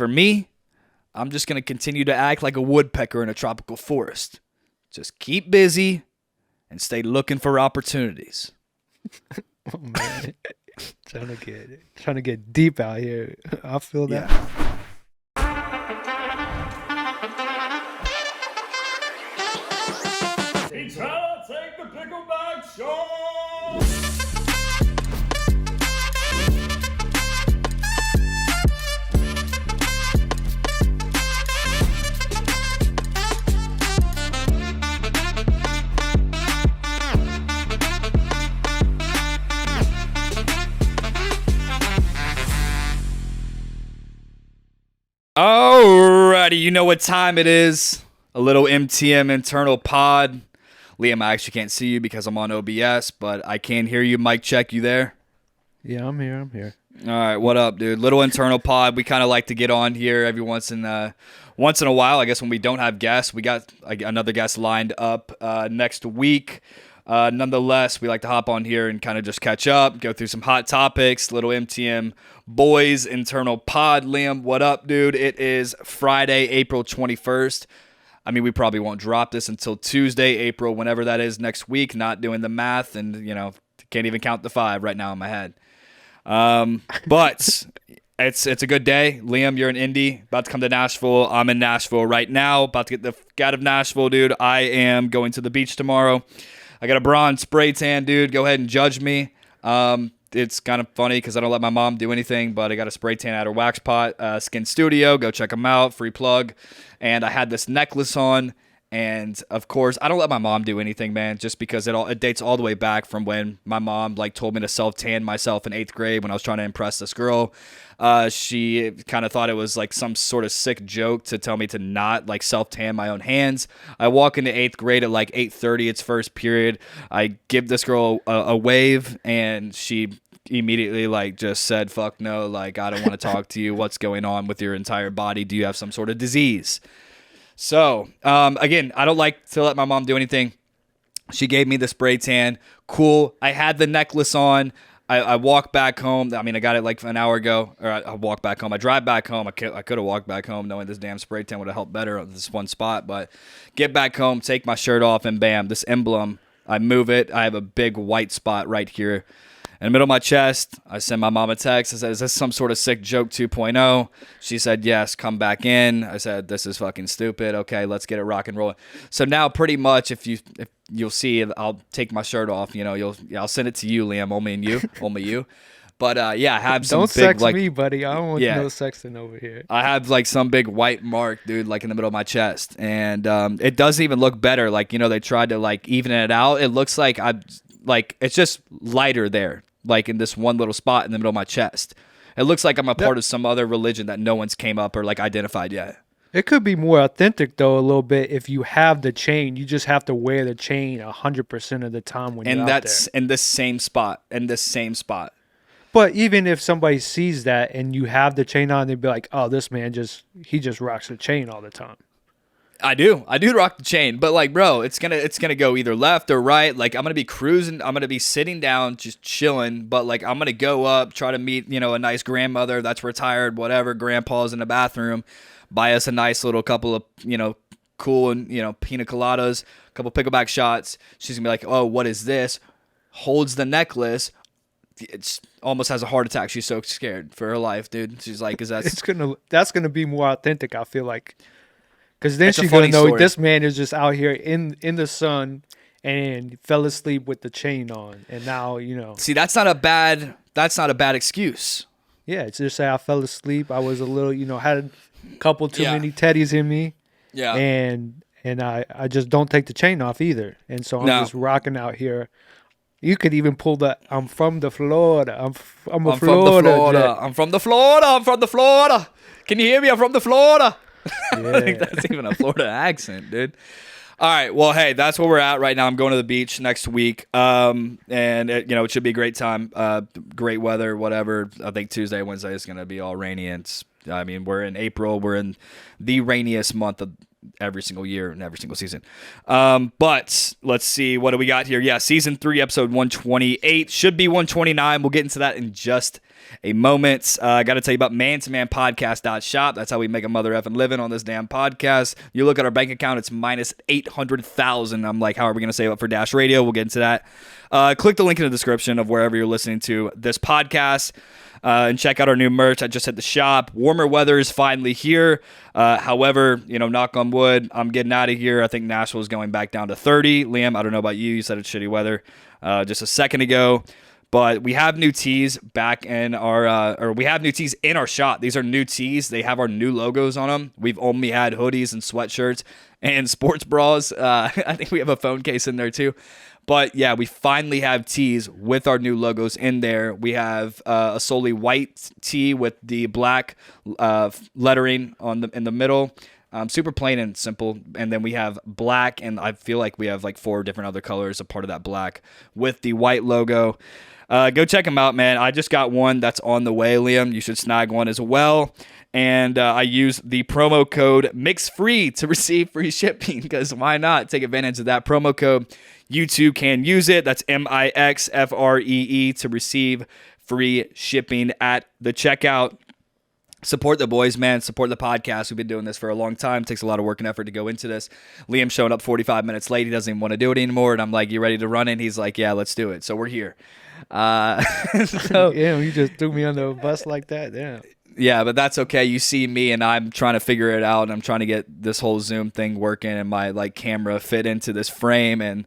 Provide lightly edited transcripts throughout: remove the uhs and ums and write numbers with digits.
for me, I'm just going to continue to act like a woodpecker in a tropical forest. Just keep busy and stay looking for opportunities. Oh man, trying to get deep out here. I feel that. Yeah. He's trying to take the pickleback show. Alrighty, you know what time it is. A little MTM internal pod. Liam, I actually can't see you because I'm on OBS, but I can hear you. Mic check, you there? Yeah, I'm here. All right, what up, dude? Little internal pod. We kind of like to get on here every once in a while. I guess when we don't have guests, we got another guest lined up next week. Nonetheless, we like to hop on here and kind of just catch up, go through some hot topics. Little MTM boys internal pod. Liam, what up, dude? It is Friday, April 21st. I mean, we probably won't drop this until Tuesday, April, whenever that is next week. Not doing the math, and can't even count the 5 right now in my head. But it's a good day. Liam, you're in Indy, about to come to Nashville. I'm in Nashville right now, about to get the fuck out of Nashville, dude. I am going to the beach tomorrow. I got a bronze spray tan, dude. Go ahead and judge me. It's kind of funny because I don't let my mom do anything, but I got a spray tan at her wax pot, Skin Studio. Go check them out. Free plug. And I had this necklace on. And of course, I don't let my mom do anything, man, just because it dates all the way back from when my mom told me to self-tan myself in 8th grade when I was trying to impress this girl. She kind of thought it was like some sort of sick joke to tell me to not self-tan my own hands. I walk into 8th grade at 8:30, it's first period. I give this girl a wave, and she immediately just said, fuck no, I don't want to talk to you. What's going on with your entire body? Do you have some sort of disease? So, again, I don't like to let my mom do anything. She gave me the spray tan. Cool. I had the necklace on. I walked back home. I mean, I got it an hour ago. Or I walked back home. I drive back home. I could have walked back home knowing this damn spray tan would have helped better on this one spot. But get back home, take my shirt off, and bam, this emblem, I move it. I have a big white spot right here in the middle of my chest. I send my mom a text. I said, is this some sort of sick joke 2.0? She said, yes, come back in. I said, this is fucking stupid. Okay, let's get it rock and rolling. So now pretty much if you'll see, I'll take my shirt off. I'll send it to you, Liam, only you. But yeah, I have some don't big sex me, buddy. I don't want no sexting over here. I have some big white mark, dude, in the middle of my chest. And it doesn't even look better. They tried to even it out. It looks like it's just lighter there. In this one little spot in the middle of my chest. It looks like I'm a part of some other religion that no one's came up or identified yet. It could be more authentic, though, a little bit if you have the chain. You just have to wear the chain 100% of the time when you're out there. And that's in this same spot. But even if somebody sees that and you have the chain on, they'd be like, oh, this man just rocks the chain all the time. I do rock the chain, but bro, it's gonna go either left or right. I'm gonna be cruising, I'm gonna be sitting down, just chilling, but I'm gonna go up, try to meet, a nice grandmother that's retired, whatever, grandpa's in the bathroom, buy us a nice little couple of, cool and, pina coladas, a couple pickleback shots. She's gonna be like, oh, what is this? Holds the necklace. It's almost has a heart attack. She's so scared for her life, dude. She's like, is that? That's gonna be more authentic, I feel like. Because then she's going to know this man is just out here in the sun and fell asleep with the chain on. And now, See, that's not a bad excuse. Yeah, it's just say I fell asleep. I was a little, had a couple too many teddies in me. Yeah. And I just don't take the chain off either. And so I'm just rocking out here. You could even pull I'm from the Florida. I'm from the Florida. I'm from the Florida. Can you hear me? I'm from the Florida. Yeah. That's even a Florida accent, dude. All right, well, hey, that's where we're at right now. I'm going to the beach next week, and it should be a great time, great weather, whatever. I think Tuesday, Wednesday is going to be all rainy, and we're in April. We're in the rainiest month of every single year and every single season. But let's see, what do we got here? Yeah, season 3, episode 128, should be 129. We'll get into that in just a moment. I got to tell you about mantomanpodcast.shop. That's how we make a mother effing living on this damn podcast. You look at our bank account, it's minus 800,000. I'm like, how are we going to save up for Dash Radio? We'll get into that. Click the link in the description of wherever you're listening to this podcast. And check out our new merch. I just hit the shop. Warmer weather is finally here. However, knock on wood, I'm getting out of here. I think Nashville's going back down to 30. Liam, I don't know about you. You said it's shitty weather just a second ago. But we have new tees back in we have new tees in our shop. These are new tees. They have our new logos on them. We've only had hoodies and sweatshirts and sports bras. I think we have a phone case in there too. But yeah, we finally have tees with our new logos in there. We have a solely white tee with the black lettering in the middle. Super plain and simple. And then we have black, and I feel like we have like 4 different other colors a part of that black with the white logo. Go check them out, man. I just got one that's on the way, Liam. You should snag one as well. And I use the promo code MIXFREE to receive free shipping, because why not? Take advantage of that promo code. You too can use it. That's MIXFREE to receive free shipping at the checkout. Support the boys, man. Support the podcast. We've been doing this for a long time. It takes a lot of work and effort to go into this. Liam showing up 45 minutes late. He doesn't even want to do it anymore. And I'm like, you ready to run it? He's like, yeah, let's do it. So we're here. Yeah, you just threw me under a bus like that. Yeah. Yeah, but that's okay. You see me, and I'm trying to figure it out, and I'm trying to get this whole Zoom thing working, and my camera fit into this frame, and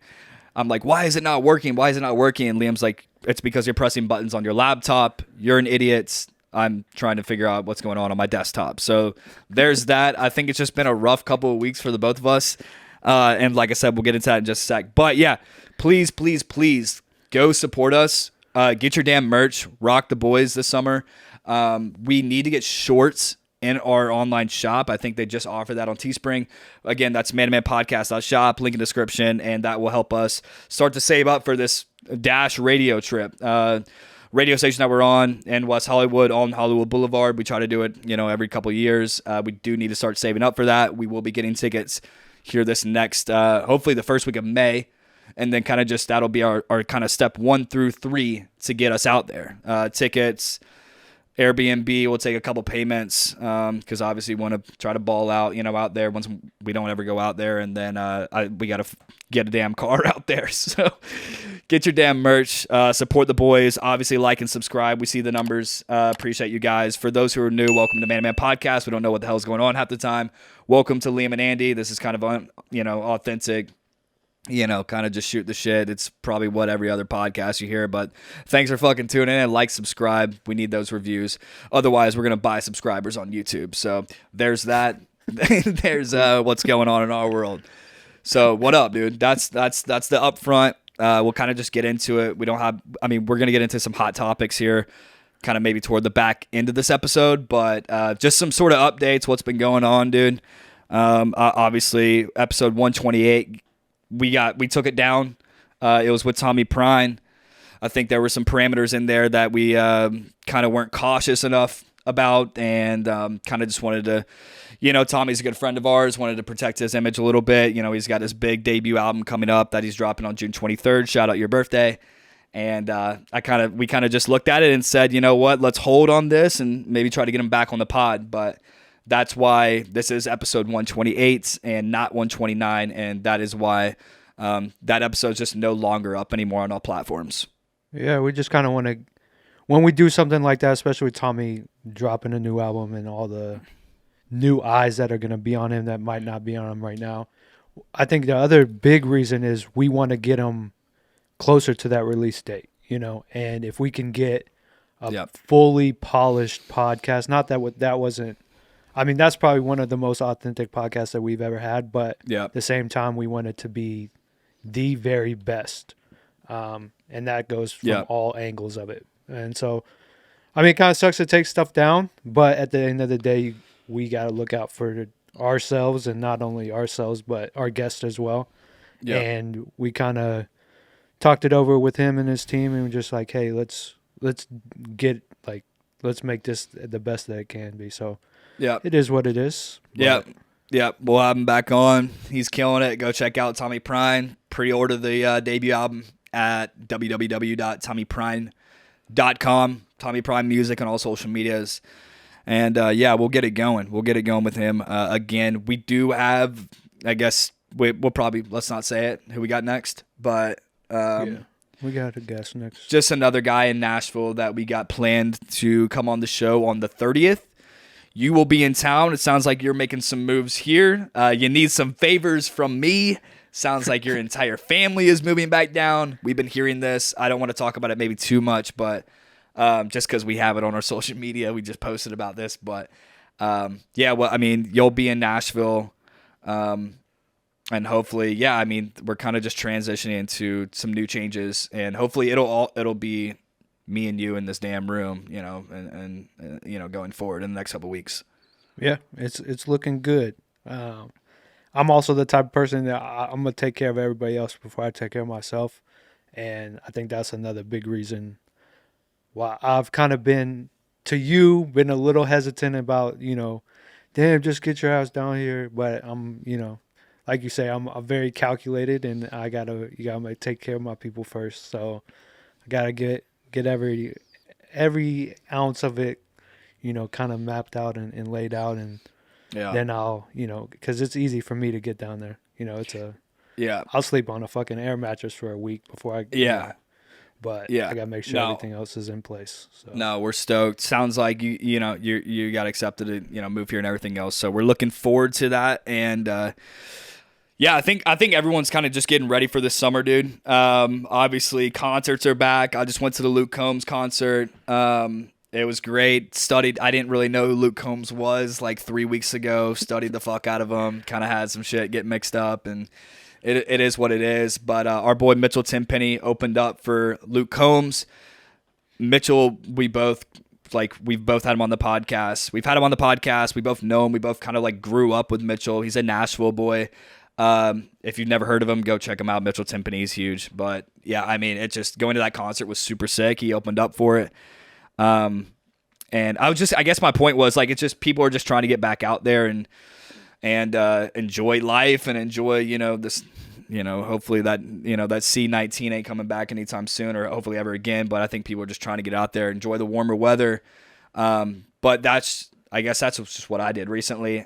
I'm like, why is it not working? Why is it not working? And Liam's like, it's because you're pressing buttons on your laptop. You're an idiot. I'm trying to figure out what's going on my desktop. So there's that. I think it's just been a rough couple of weeks for the both of us. And like I said, we'll get into that in just a sec. But yeah, please, please, please go support us. Get your damn merch. Rock the boys this summer. We need to get shorts in our online shop. I think they just offer that on Teespring. Again, that's mantomanpodcast.shop, link in description, and that will help us start to save up for this Dash radio trip. Radio station that we're on in West Hollywood, on Hollywood Boulevard. We try to do it, every couple of years. We do need to start saving up for that. We will be getting tickets here this next, hopefully the first week of May. And then kind of just that'll be our kind of step 1 through 3 to get us out there. Tickets, Airbnb, we'll take a couple payments because obviously we want to try to ball out, out there once we don't ever go out there. And then we got to get a damn car out there. So get your damn merch. Support the boys. Obviously, like and subscribe. We see the numbers. Appreciate you guys. For those who are new, welcome to Man to Man Podcast. We don't know what the hell's going on half the time. Welcome to Liam and Andy. This is kind of, authentic. Kind of just shoot the shit. It's probably what every other podcast you hear, but thanks for fucking tuning in. Like, subscribe. We need those reviews. Otherwise, we're going to buy subscribers on YouTube. So there's that. There's what's going on in our world. So what up, dude? That's the upfront. We'll kind of just get into it. We're going to get into some hot topics here, kind of maybe toward the back end of this episode, but just some sort of updates. What's been going on, dude? Obviously, episode 128, we took it down. It was with Tommy Prine. I think there were some parameters in there that we kind of weren't cautious enough about, and kind of just wanted to, Tommy's a good friend of ours, wanted to protect his image a little bit. He's got his big debut album coming up that he's dropping on June 23rd. Shout out your birthday. And we kind of just looked at it and said, you know what, let's hold on this and maybe try to get him back on the pod. But that's why this is episode 128 and not 129. And that is why that episode is just no longer up anymore on all platforms. Yeah, we just kind of want to, when we do something like that, especially with Tommy dropping a new album and all the new eyes that are going to be on him that might not be on him right now. I think the other big reason is we want to get him closer to that release date, and if we can get a fully polished podcast, not that that wasn't, that's probably one of the most authentic podcasts that we've ever had, but at the same time, we want it to be the very best. And that goes from all angles of it. And so, it kind of sucks to take stuff down, but at the end of the day, we got to look out for ourselves, and not only ourselves, but our guests as well. Yeah. And we kind of talked it over with him and his team, and we're just like, hey, let's make this the best that it can be. So it is what it is. Yeah. Yep, we'll have him back on. He's killing it. Go check out Tommy Prine. Pre-order the debut album at www.tommyprine.com. Tommy Prine Music on all social medias. And yeah, we'll get it going. We'll get it going with him again. We do have, I guess, we'll probably, let's not say it, who we got next. But we got a guest next. just another guy in Nashville that we got planned to come on the show on the 30th. You will be in town. It sounds like you're making some moves here. You need some favors from me. Sounds like your entire family is moving back down. We've been hearing this. I don't want to talk about it maybe too much, but just because we have it on our social media, we just posted about this. But yeah, well, I mean, you'll be in Nashville. And hopefully, yeah, I mean, we're kind of just transitioning into some new changes, and hopefully it'll be me and you in this damn room, you know, and you know, going forward in the next couple of weeks. Yeah, it's looking good. I'm also the type of person that I'm gonna take care of everybody else before I take care of myself, and I think that's another big reason why I've kind of been a little hesitant about, you know, damn, just get your ass down here. But I'm, you know, like you say, I'm very calculated, and you gotta take care of my people first. So I gotta get every ounce of it, you know, kind of mapped out and laid out, and then I'll, you know, because it's easy for me to get down there. You know, I'll sleep on a fucking air mattress for a week before I you know, but I gotta make sure everything else is in place. So. No, we're stoked. Sounds like you got accepted to, you know, move here and everything else. So we're looking forward to that. And yeah, I think everyone's kind of just getting ready for this summer, dude. Obviously concerts are back. I just went to the Luke Combs concert. It was great. I didn't really know who Luke Combs was like 3 weeks ago. Studied the fuck out of him. Kind of had some shit get mixed up, and it is what it is. But our boy Mitchell Tenpenny opened up for Luke Combs. Mitchell, we've both had him on the podcast. We've had him on the podcast. We both know him. We both kind of like grew up with Mitchell. He's a Nashville boy. If you've never heard of him, go check him out. Mitchell Tenpenny is huge. But yeah, I mean, it just going to that concert was super sick. He opened up for it. And I guess my point was like, it's just, people are just trying to get back out there and enjoy life and enjoy, you know, this, you know, hopefully that, you know, that C-19 ain't coming back anytime soon, or hopefully ever again. But I think people are just trying to get out there, enjoy the warmer weather. But I guess that's just what I did recently.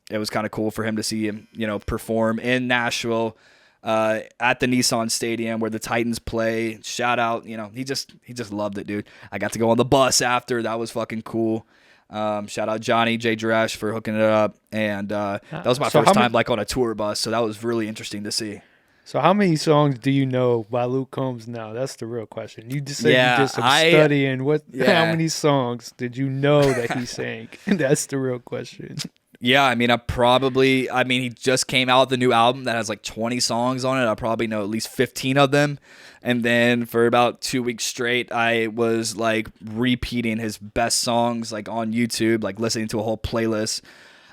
It was kind of cool for him to see him, you know, perform in Nashville, at the Nissan Stadium where the Titans play. Shout out, you know, he just loved it, dude. I got to go on the bus after. That was fucking cool. Shout out Johnny J. Dresch for hooking it up. And that was my first time like on a tour bus, so that was really interesting to see. So how many songs do you know by Luke Combs now? That's the real question. You just said you did some studying. How many songs did you know that he sang? That's the real question. Yeah, I mean, he just came out with the new album that has like 20 songs on it. I probably know at least 15 of them. And then for about 2 weeks straight, I was like repeating his best songs like on YouTube, like listening to a whole playlist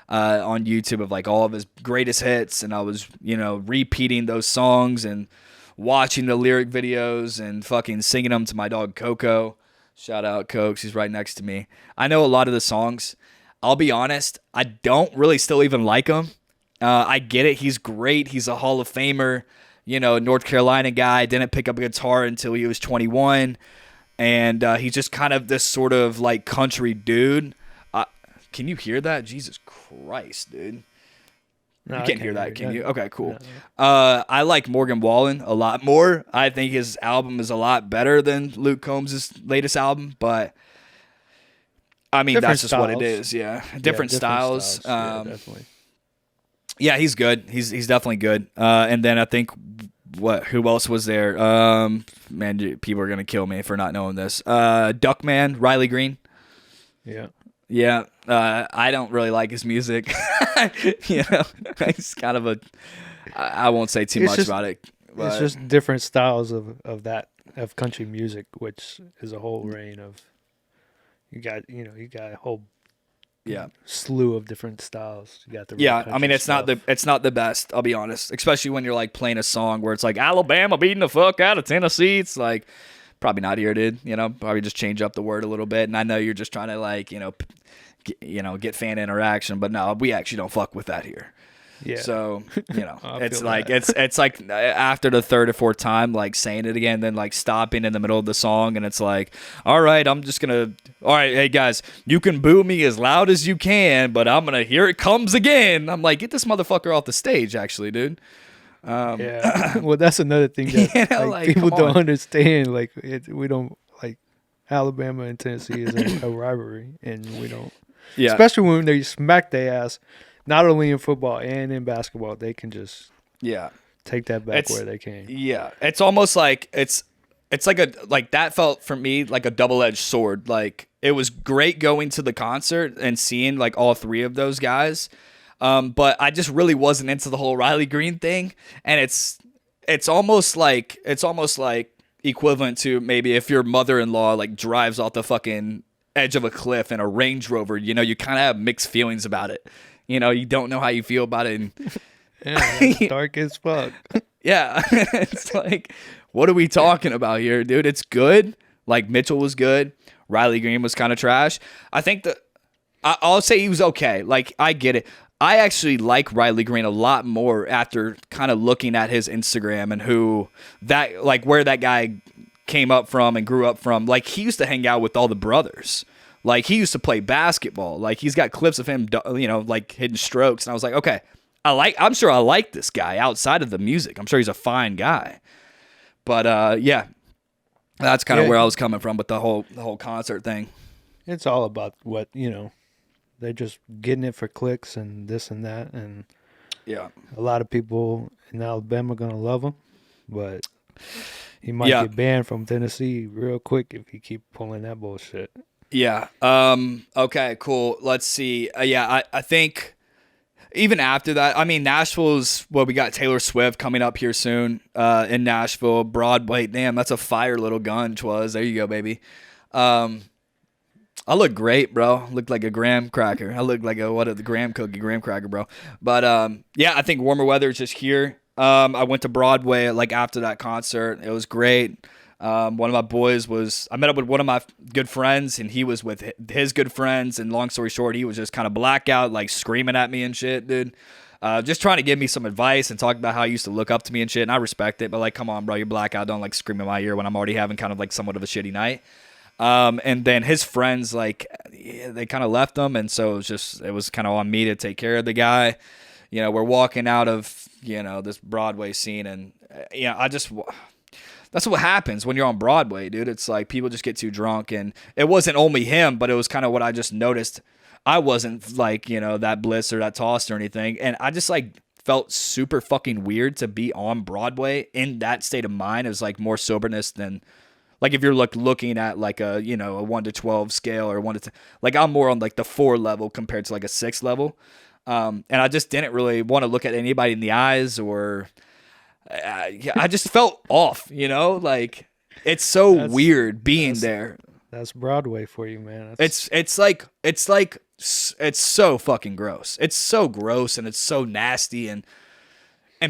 on YouTube of like all of his greatest hits. And I was, you know, repeating those songs and watching the lyric videos and fucking singing them to my dog Coco. Shout out Coke. She's right next to me. I know a lot of the songs. I'll be honest, I don't really still even like him. I get it. He's great. He's a Hall of Famer, you know, North Carolina guy. Didn't pick up a guitar until he was 21. And he's just kind of this sort of like country dude. Can you hear that? Jesus Christ, dude. No, you can't hear that, can you? Okay, cool. No. I like Morgan Wallen a lot more. I think his album is a lot better than Luke Combs' latest album, but I mean, that's just what it is. Yeah. Different styles. Yeah, definitely. Yeah, he's good. He's definitely good. And then I think who else was there? Man, people are going to kill me for not knowing this. Duckman, Riley Green. Yeah. Yeah. I don't really like his music. You know, it's kind of I won't say too much about it. But it's just different styles of country music, which is a whole reign of. You got a whole slew of different styles. You got the I mean, it's not the best. I'll be honest, especially when you're like playing a song where it's like Alabama beating the fuck out of Tennessee. It's like probably not here, dude. You know, probably just change up the word a little bit. And I know you're just trying to like, you know, get fan interaction. But no, we actually don't fuck with that here. Yeah. So, I it's feel like that. it's like after the third or fourth time, like saying it again, then like stopping in the middle of the song, and it's like, all right, all right, hey guys, you can boo me as loud as you can, but I'm gonna here it comes again. I'm like, get this motherfucker off the stage, actually, dude. Yeah. Well, that's another thing that Like, people come don't on. understand. Like, we don't like Alabama and Tennessee is a rivalry, and we don't. Yeah, Especially when they smack their ass, not only in football and in basketball, they can just yeah. take that back It's- where they came. Yeah, it's almost like it's like that felt for me like a double-edged sword. Like it was great going to the concert and seeing like all three of those guys, but I just really wasn't into the whole Riley Green thing. And it's almost like equivalent to maybe if your mother-in-law like drives off the fucking edge of a cliff in a Range Rover. You kind of have mixed feelings about it. You don't know how you feel about it. And Yeah, that's dark as fuck. yeah, it's like, what are we talking about here, dude? It's good. Like Mitchell was good. Riley Green was kind of trash. I think I'll say he was okay. Like I get it. I actually like Riley Green a lot more after kind of looking at his Instagram and where that guy came up from and grew up from. Like he used to hang out with all the brothers. Like he used to play basketball. Like he's got clips of him, like hitting strokes. And I was like, okay, I'm sure I like this guy outside of the music. I'm sure he's a fine guy. But yeah, that's kind of Yeah. where I was coming from with the whole concert thing. It's all about what they're just getting it for clicks and this and that, and Yeah. a lot of people in Alabama gonna love him, but he might Yeah. get banned from Tennessee real quick if he keep pulling that bullshit. Yeah. Okay, cool. Let's see. Yeah, I think even after that, I mean, Nashville's, well, we got Taylor Swift coming up here soon in Nashville. Broadway, damn, that's a fire little gun, Twas. There you go, baby. I look great, bro. Look like a graham cracker. I look like the graham cracker, bro. But yeah, I think warmer weather is just here. I went to Broadway like after that concert. It was great. One of my boys I met up with one of my good friends, and he was with his good friends. And long story short, he was just kind of blackout, like screaming at me and shit, dude. Just trying to give me some advice and talk about how he used to look up to me and shit. And I respect it, but like, come on, bro, you're blackout. Don't like scream in my ear when I'm already having kind of like somewhat of a shitty night. And then his friends, like, they kind of left him. And so it was kind of on me to take care of the guy. We're walking out of, this Broadway scene, and, that's what happens when you're on Broadway, dude. It's like people just get too drunk, and it wasn't only him, but it was kind of what I just noticed. I wasn't like, that blitzed or that tossed or anything. And I just like felt super fucking weird to be on Broadway in that state of mind. It was like more soberness than like if you're looking at like a 1 to 12 scale or 1 to 10, like I'm more on like the 4 level compared to like a 6 level. And I just didn't really want to look at anybody in the eyes or I just felt off, like it's so That's- weird being there. That's Broadway for you, man. That's, It's so fucking gross. It's so gross and it's so nasty and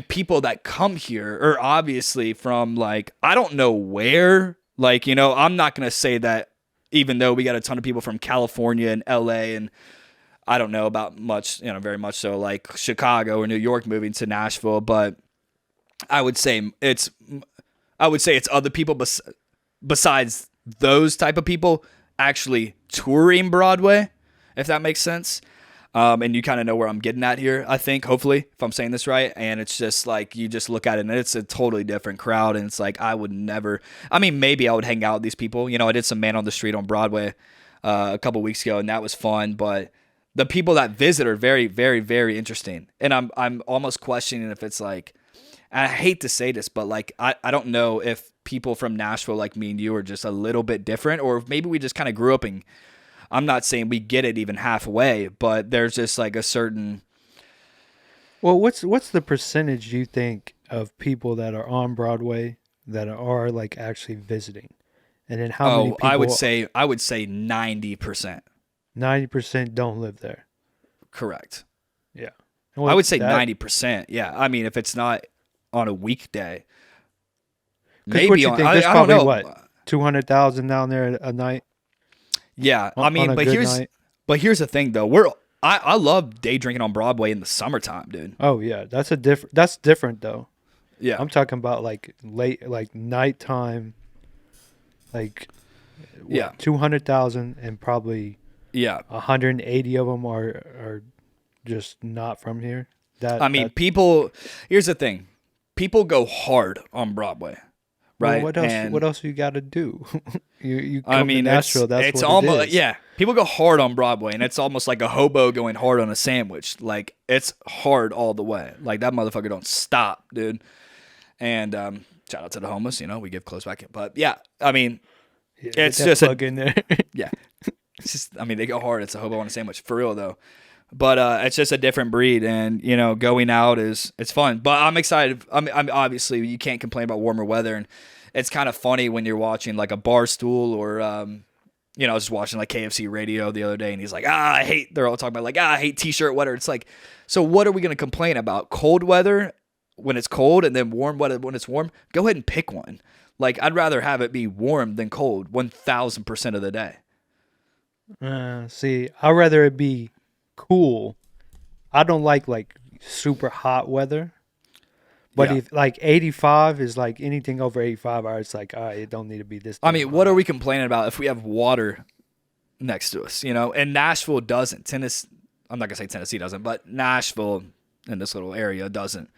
people that come here are obviously from like I don't know where. Like, I'm not going to say that even though we got a ton of people from California and LA and I don't know about much, very much so like Chicago or New York moving to Nashville, but I would say it's other people besides those type of people actually touring Broadway, if that makes sense. And you kind of know where I'm getting at here, I think, hopefully, if I'm saying this right. And it's just like, you just look at it and it's a totally different crowd. And it's like, I would never, maybe I would hang out with these people. I did some Man on the Street on Broadway a couple weeks ago, and that was fun. But the people that visit are very, very, very interesting. And I'm almost questioning if it's like, and I hate to say this, but like, I don't know if people from Nashville like me and you are just a little bit different, or if maybe we just kind of grew up and I'm not saying we get it even halfway, but there's just like a certain. well, what's the percentage you think of people that are on Broadway that are like actually visiting, and then how many people? I would say 90%. 90% don't live there. Correct. Yeah, I would say that- 90%. Yeah. If it's not on a weekday, 'cause maybe what you on. think, there's I don't probably know. what 200,000 down there a night. Yeah. On a But good here's night. But here's the thing, though. I love day drinking on Broadway in the summertime, dude. Oh yeah, that's different though. Yeah. I'm talking about like late, like nighttime, like Yeah. 200,000 and probably Yeah. 180 of them are just not from here. I mean, people. Here's the thing: people go hard on Broadway, right? What else? And, what else you got to do? you come I mean, to Nashville. That's it's what almost it is. yeah. People go hard on Broadway, and it's almost like a hobo going hard on a sandwich. Like it's hard all the way. Like that motherfucker don't stop, dude. And shout out to the homeless. You know, we give close back. But yeah, I mean, Yeah, it's get that just a- plug in there. yeah. It's just, I mean, they go hard. It's a hobo on a sandwich for real though. But it's just a different breed, and you know, going out it's fun. But I'm excited. I'm obviously you can't complain about warmer weather, and it's kind of funny when you're watching like a Barstool or you know, I was just watching like KFC radio the other day, and he's like, they're all talking about like, I hate t-shirt weather. It's like, so what are we gonna complain about? Cold weather when it's cold, and then warm weather when it's warm. Go ahead and pick one. Like I'd rather have it be warm than cold 1,000% of the day. See, I'd rather it be cool. I don't like super hot weather. But Yeah. if like 85 is like anything over 85, it's like, all right, it don't need to be this. I damn mean, what hot. are we complaining about if we have water next to us, you know? And Nashville doesn't. Tennessee, I'm not going to say Tennessee doesn't, but Nashville in this little area doesn't.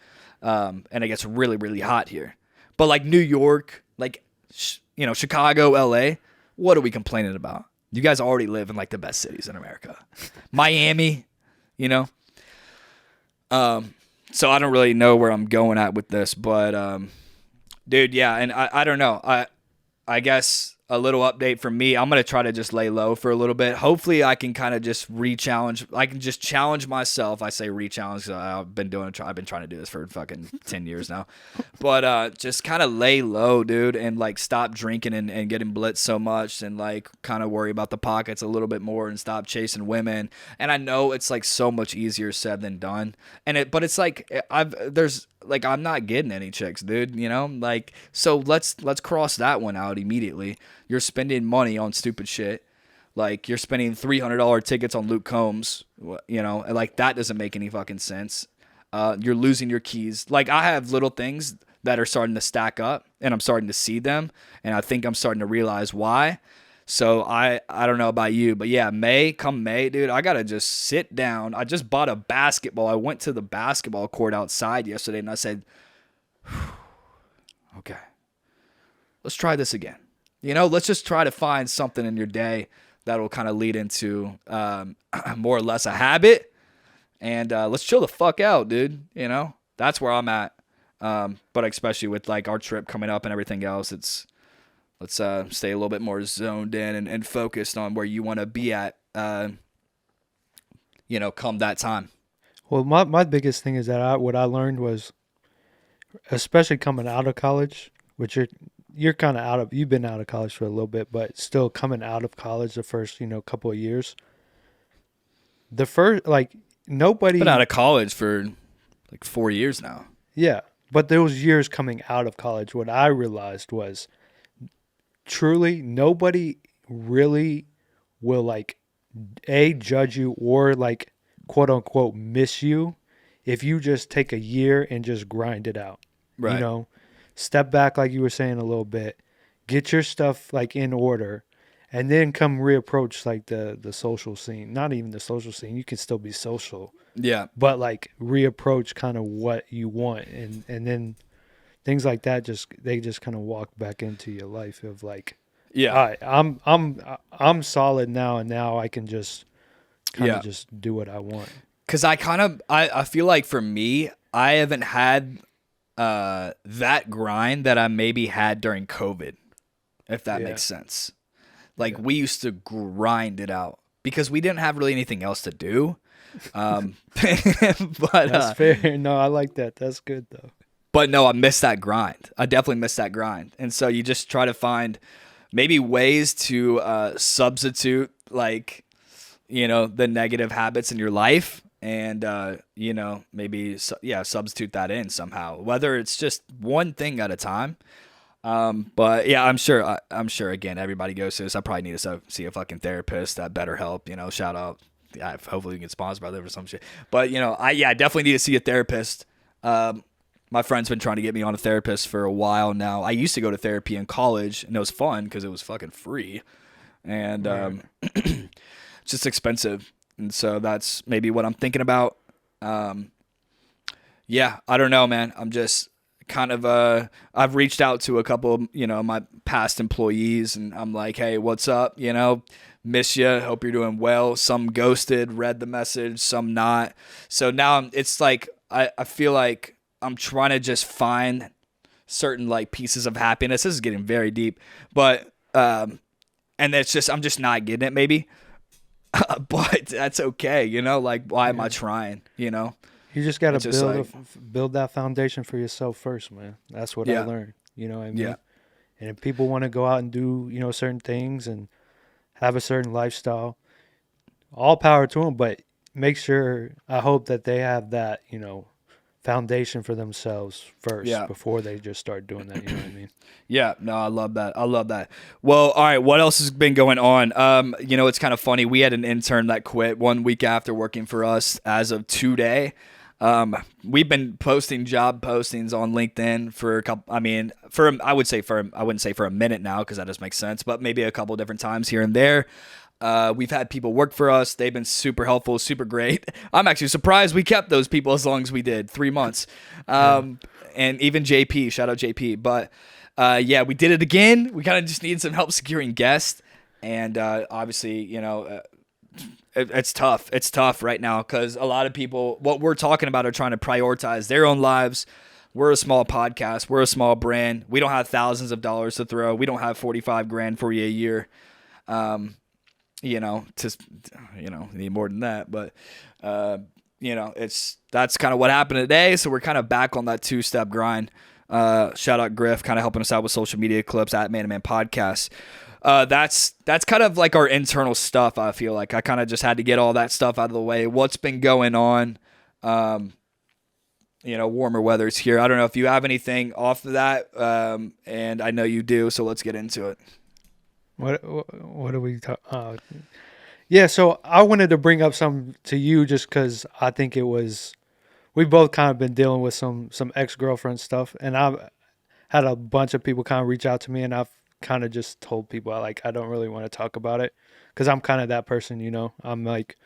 And it gets really, really hot here. But like New York, like, you know, Chicago, LA, what are we complaining about? You guys already live in like the best cities in America. Miami, you know? So I don't really know where I'm going at with this, but dude, yeah, and I don't know. I guess a little update from me. I'm gonna try to just lay low for a little bit. Hopefully, I can kind of just re-challenge. I can just challenge myself. I say re-challenge. I've been trying to do this for fucking 10 years now, but just kind of lay low, dude, and like stop drinking and getting blitzed so much, and like kind of worry about the pockets a little bit more, and stop chasing women. And I know it's like so much easier said than done, but it's like I'm not getting any chicks, dude, you know? Like, so let's cross that one out immediately. You're spending money on stupid shit. Like, you're spending $300 tickets on Luke Combs, you know? And like, that doesn't make any fucking sense. You're losing your keys. Like, I have little things that are starting to stack up, and I'm starting to see them, and I think I'm starting to realize why. So I don't know about you, but yeah, come May, dude, I got to just sit down. I just bought a basketball. I went to the basketball court outside yesterday, and I said, okay, let's try this again. You know, let's just try to find something in your day that will kind of lead into more or less a habit, and let's chill the fuck out, dude. You know, that's where I'm at. But especially with like our trip coming up and everything else, let's stay a little bit more zoned in and focused on where you want to be at, you know, come that time. Well, my biggest thing is that what I learned was, especially coming out of college, which you're kind of you've been out of college for a little bit, but still coming out of college the first, couple of years. The first, like, nobody. Been out of college for like 4 years now. Yeah, but those years coming out of college, what I realized was, truly, nobody really will like judge you or like quote unquote miss you if you just take a year and just grind it out. Right. You know, step back like you were saying a little bit, get your stuff like in order, and then come reapproach like the social scene. Not even the social scene. You can still be social. Yeah. But like reapproach kind of what you want, and then things like that they just kind of walk back into your life of like, Yeah. all right, I'm solid now, and now I can just kind of just do what I want. Cause I feel like for me, I haven't had that grind that I maybe had during COVID, if that makes sense. Like we used to grind it out because we didn't have really anything else to do. But That's fair. No, I like that. That's good though. But no, I miss that grind. I definitely miss that grind. And so you just try to find maybe ways to substitute like, you know, the negative habits in your life, and you know, maybe substitute that in somehow, whether it's just one thing at a time. But yeah, I'm sure again, everybody goes through this. I probably need to see a fucking therapist at BetterHelp, shout out. Yeah, hopefully we can get sponsored by them or some shit. But I definitely need to see a therapist. My friend's been trying to get me on a therapist for a while now. I used to go to therapy in college, and it was fun because it was fucking free, and it's just expensive, and so that's maybe what I'm thinking about. Yeah, I don't know, man. I'm just kind of I've reached out to a couple of, my past employees, and I'm like, hey, what's up? Miss you. Hope you're doing well. Some ghosted, read the message, some not. So now it's like I feel like I'm trying to just find certain like pieces of happiness. This is getting very deep, but and it's just I'm just not getting it maybe. But that's okay, like why am I trying, You just got to build like, build that foundation for yourself first, man. That's what I learned, what I mean? Yeah. And if people want to go out and do, certain things and have a certain lifestyle, all power to them, but make sure, I hope that they have that, foundation for themselves first before they just start doing that, you know what I mean? Yeah, no, I love that. Well, all right, what else has been going on? It's kind of funny. We had an intern that quit 1 week after working for us as of today. We've been posting job postings on LinkedIn for a couple, I wouldn't say for a minute now, because that doesn't make sense, but maybe a couple different times here and there. We've had people work for us. They've been super helpful, super great. I'm actually surprised we kept those people as long as we did, 3 months. And even JP, shout out JP. But we did it again. We kind of just needed some help securing guests. And obviously, it's tough. It's tough right now because a lot of people, what we're talking about, are trying to prioritize their own lives. We're a small podcast. We're a small brand. We don't have thousands of dollars to throw. We don't have 45 grand for you a year. Need more than that, but that's kind of what happened today. So we're kind of back on that 2-step grind. Shout out Griff, kind of helping us out with social media clips at Man to Man Podcast. That's kind of like our internal stuff. I feel like I kind of just had to get all that stuff out of the way. What's been going on? Warmer weather's here. I don't know if you have anything off of that, and I know you do. So let's get into it. What do we talk? Yeah, so I wanted to bring up something to you just because I think we've both kind of been dealing with some ex-girlfriend stuff, and I've had a bunch of people kind of reach out to me, and I've kind of just told people I don't really want to talk about it because I'm kind of that person, I'm like,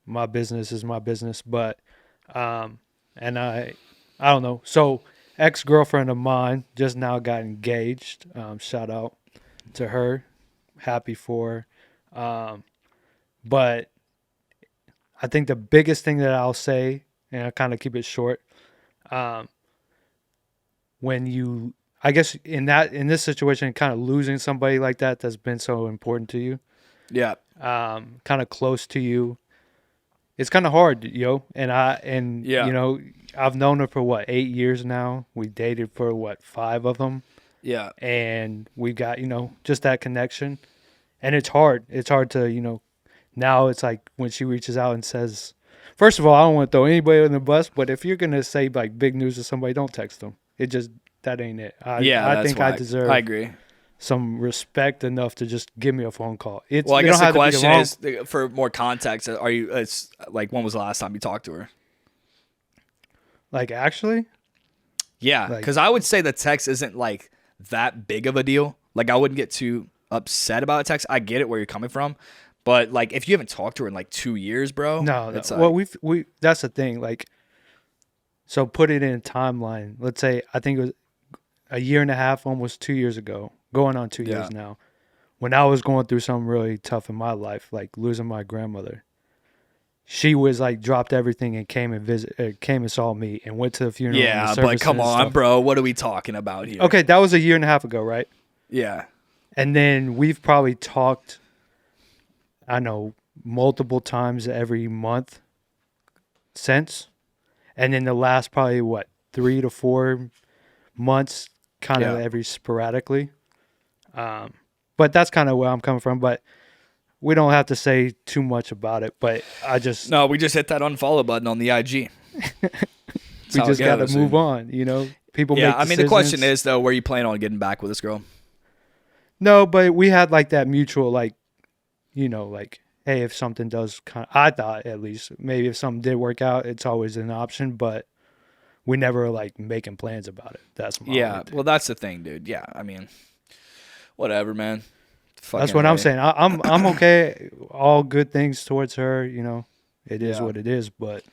my business is my business, but and I don't know. So ex-girlfriend of mine just now got engaged. Shout out to her, happy for her. But I think the biggest thing that I'll say, and I kind of keep it short, when I guess in this situation, kind of losing somebody like that's been so important to you, kind of close to you, it's kind of hard, and I've known her for 8 years now. We dated for 5 of them. Yeah. And we got, just that connection. And it's hard. It's hard to, now it's like when she reaches out and says, first of all, I don't want to throw anybody on the bus, but if you're going to say like big news to somebody, don't text them. That ain't it. I think I deserve I agree. some respect enough to just give me a phone call. I guess the question is, for more context, it's like, when was the last time you talked to her? Like, actually? Yeah, because I would say the text isn't like that big of a deal. Like, I wouldn't get too upset about a text. I get it where you're coming from, but like if you haven't talked to her in like 2 years, bro. No. It's well, we that's the thing. Like, so put it in a timeline. Let's say I think it was a year and a half, almost 2 years ago, going on 2 years now, when I was going through something really tough in my life, like losing my grandmother. She was like dropped everything and came and saw me and went to the funeral. Yeah, but come on, bro. What are we talking about here? Okay, that was a year and a half ago, right? Yeah. And then we've probably talked, I know, multiple times every month since. And then the last probably 3 to 4 months, kind of every sporadically. But that's kind of where I'm coming from. But we don't have to say too much about it, but we just hit that unfollow button on the IG. We just got to move on, People Yeah, make I mean, the question decisions. is, though, where you plan on getting back with this girl? No, but we had like that mutual, like, like, hey, if something does I thought at least maybe if something did work out, it's always an option, but we never like making plans about it. That's my Yeah, only thing. well, that's the thing, dude. Yeah, I mean, whatever, man. That's Fucking what I'm A. saying. I'm okay. All good things towards her. It is Yeah. what it is. But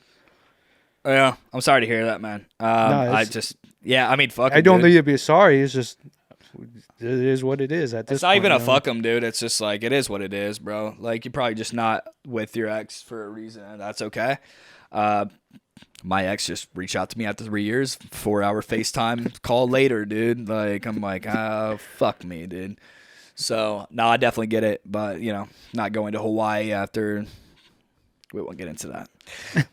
Yeah, I'm sorry to hear that, man. No, I it's- just, yeah, I mean, fuck. I don't dude. need to be sorry. It's just it is what it is at this It's not point. even you a know? fuck 'em, dude. It's just like it is what it is, bro. Like you're probably just not with your ex for a reason, and that's okay. My ex just reached out to me after 3 years, 4-hour FaceTime call later, dude. Like I'm like, oh fuck me, dude. So no, I definitely get it, but not going to Hawaii after. We won't get into that.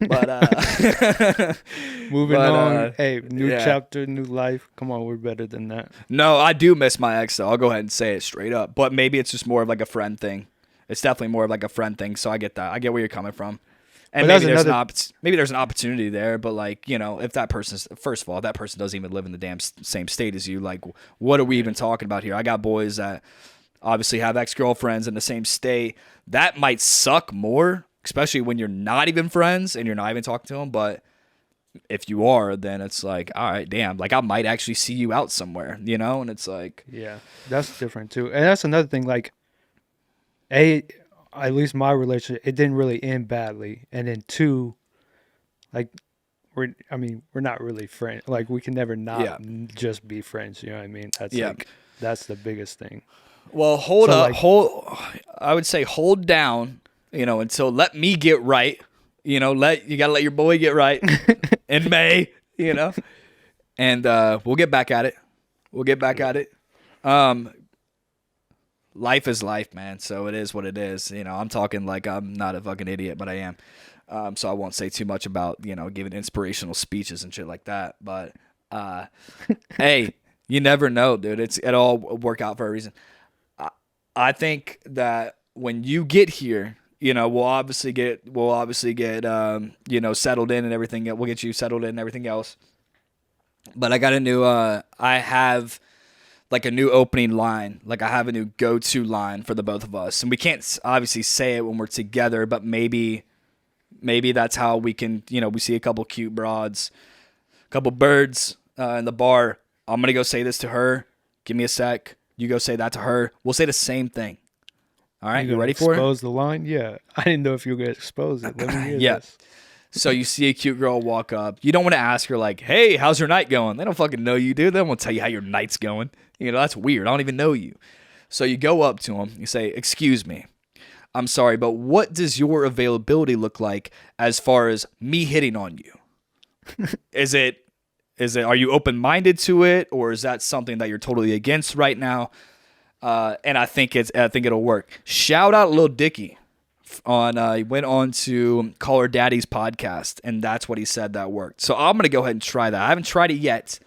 But Moving But, on. Hey, new yeah. chapter, new life. Come on, we're better than that. no, I do miss my ex though. I'll go ahead and say it straight up. But maybe it's just more of like a friend thing. It's definitely more of like a friend thing. So I get that. I get where you're coming from. And But that's maybe there's another- maybe there's an opportunity there. But like if that person's first of all, if that person doesn't even live in the damn same state as you. Like, what are we even talking about here? I got boys that obviously have ex-girlfriends in the same state. That might suck more, especially when you're not even friends and you're not even talking to them. But if you are, then it's like, all right, damn, like I might actually see you out somewhere, and it's like, Yeah, that's different too. And that's another thing. Like, at least my relationship, it didn't really end badly. And then two, like, we're not really friends. Like, we can never not Yeah. just be friends. You know what I mean? That's Yeah. like, that's the biggest thing. well, hold So, up, like- I would say hold down, until let me get right, you gotta let your boy get right in May, and we'll get back at it. Life is life, man. So it is what it is. I'm talking like I'm not a fucking idiot, but I am. So I won't say too much about, giving inspirational speeches and shit like that. But, hey, you never know, dude. It all work out for a reason. I think that when you get here, we'll obviously get, settled in and everything. We'll get you settled in and everything else. But I got I have like a new opening line. Like I have a new go-to line for the both of us. And we can't obviously say it when we're together, but maybe that's how we can, we see a couple cute broads, a couple birds in the bar. I'm going to go say this to her. Give me a sec. You go say that to her. We'll say the same thing. All right, you gonna ready for it? expose the line? Yeah. I didn't know if you were going to expose it. Let me hear Yeah. this. So you see a cute girl walk up. You don't want to ask her like, hey, how's your night going? They don't fucking know you, dude. They don't want to tell you how your night's going. That's weird. I don't even know you. So you go up to them. You say, excuse me. I'm sorry, but what does your availability look like as far as me hitting on you? Are you open-minded to it, or is that something that you're totally against right now? And I think it'll work. Shout out Lil Dicky. He went on to Call Her Daddy's podcast, and that's what he said that worked. So I'm gonna go ahead and try that. I haven't tried it yet,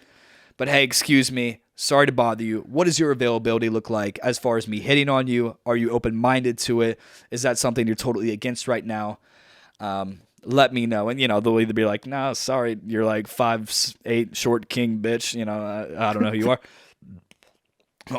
but hey, excuse me, sorry to bother you. What does your availability look like as far as me hitting on you? Are you open-minded to it? Is that something you're totally against right now? Let me know, and they'll either be like, "No, sorry, you're like 5'8" short king bitch." I don't know who you are,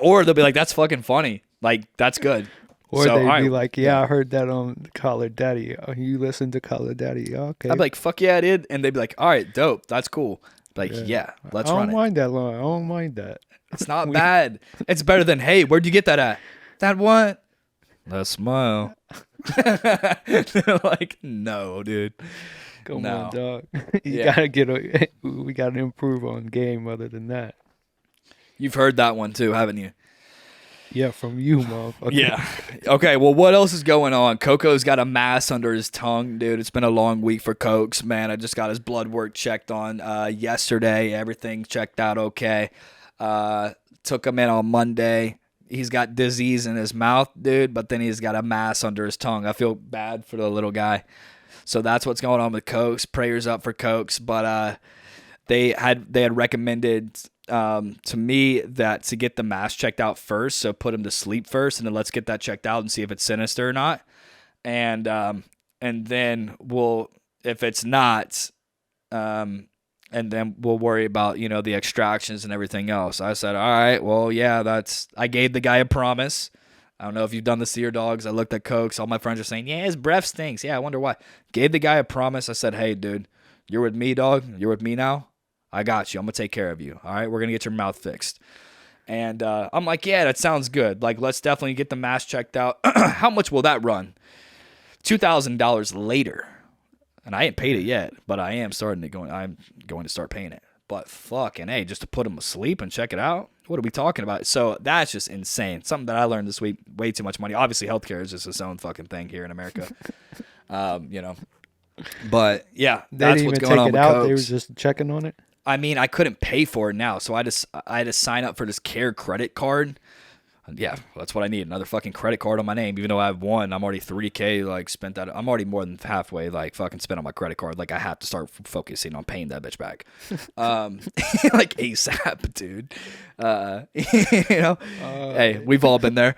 or they'll be like, "That's fucking funny. Like that's good." Or So, they'd all right. be like, yeah, I heard that on Call Her Daddy. Oh, you listen to Call Her Daddy. Okay. I'd be like, fuck yeah, I did. And they'd be like, all right, dope. That's cool. Like, yeah, let's I run don't it. mind that line. I don't mind that. It's not bad. It's better than, hey, where'd you get that at? That what? That smile. They're like, no, dude. Come No. on, dog. You Yeah. gotta we gotta improve on game other than that. You've heard that one too, haven't you? Yeah, from you, motherfucker. Yeah. Okay, well, what else is going on? Coco's got a mass under his tongue, dude. It's been a long week for Cokes, man. I just got his blood work checked on yesterday. Everything checked out okay. Took him in on Monday. He's got disease in his mouth, dude, but then he's got a mass under his tongue. I feel bad for the little guy. So that's what's going on with Cokes. Prayers up for Cokes, but they had recommended to me that to get the mass checked out first, so put him to sleep first, and then let's get that checked out and see if it's sinister or not. And then we'll, if it's not, and then we'll worry about, the extractions and everything else. I said, all right, well, yeah, I gave the guy a promise. I don't know if you've done this to your dogs. I looked at Cokes. All my friends are saying, yeah, his breath stinks. Yeah, I wonder why. Gave the guy a promise. I said, hey, dude, you're with me, dog. You're with me now. I got you. I'm going to take care of you. All right, we're going to get your mouth fixed. And I'm like, yeah, that sounds good. Like, let's definitely get the mask checked out. How much will that run? $2,000 later. And I ain't paid it yet, but I am I'm going to start paying it. But fucking hey, just to put him asleep and check it out? What are we talking about? So that's just insane. Something that I learned this week, way too much money. Obviously, healthcare is just its own fucking thing here in America. But yeah, that's what's going on with Cokes. They were just checking on it. I mean, I couldn't pay for it now, so I had to sign up for this Care credit card. Yeah, that's what I need. Another fucking credit card on my name. Even though I have one, I'm already $3,000 like spent that. I'm already more than halfway like fucking spent on my credit card. Like I have to start focusing on paying that bitch back, like ASAP, dude. Hey, we've all been there.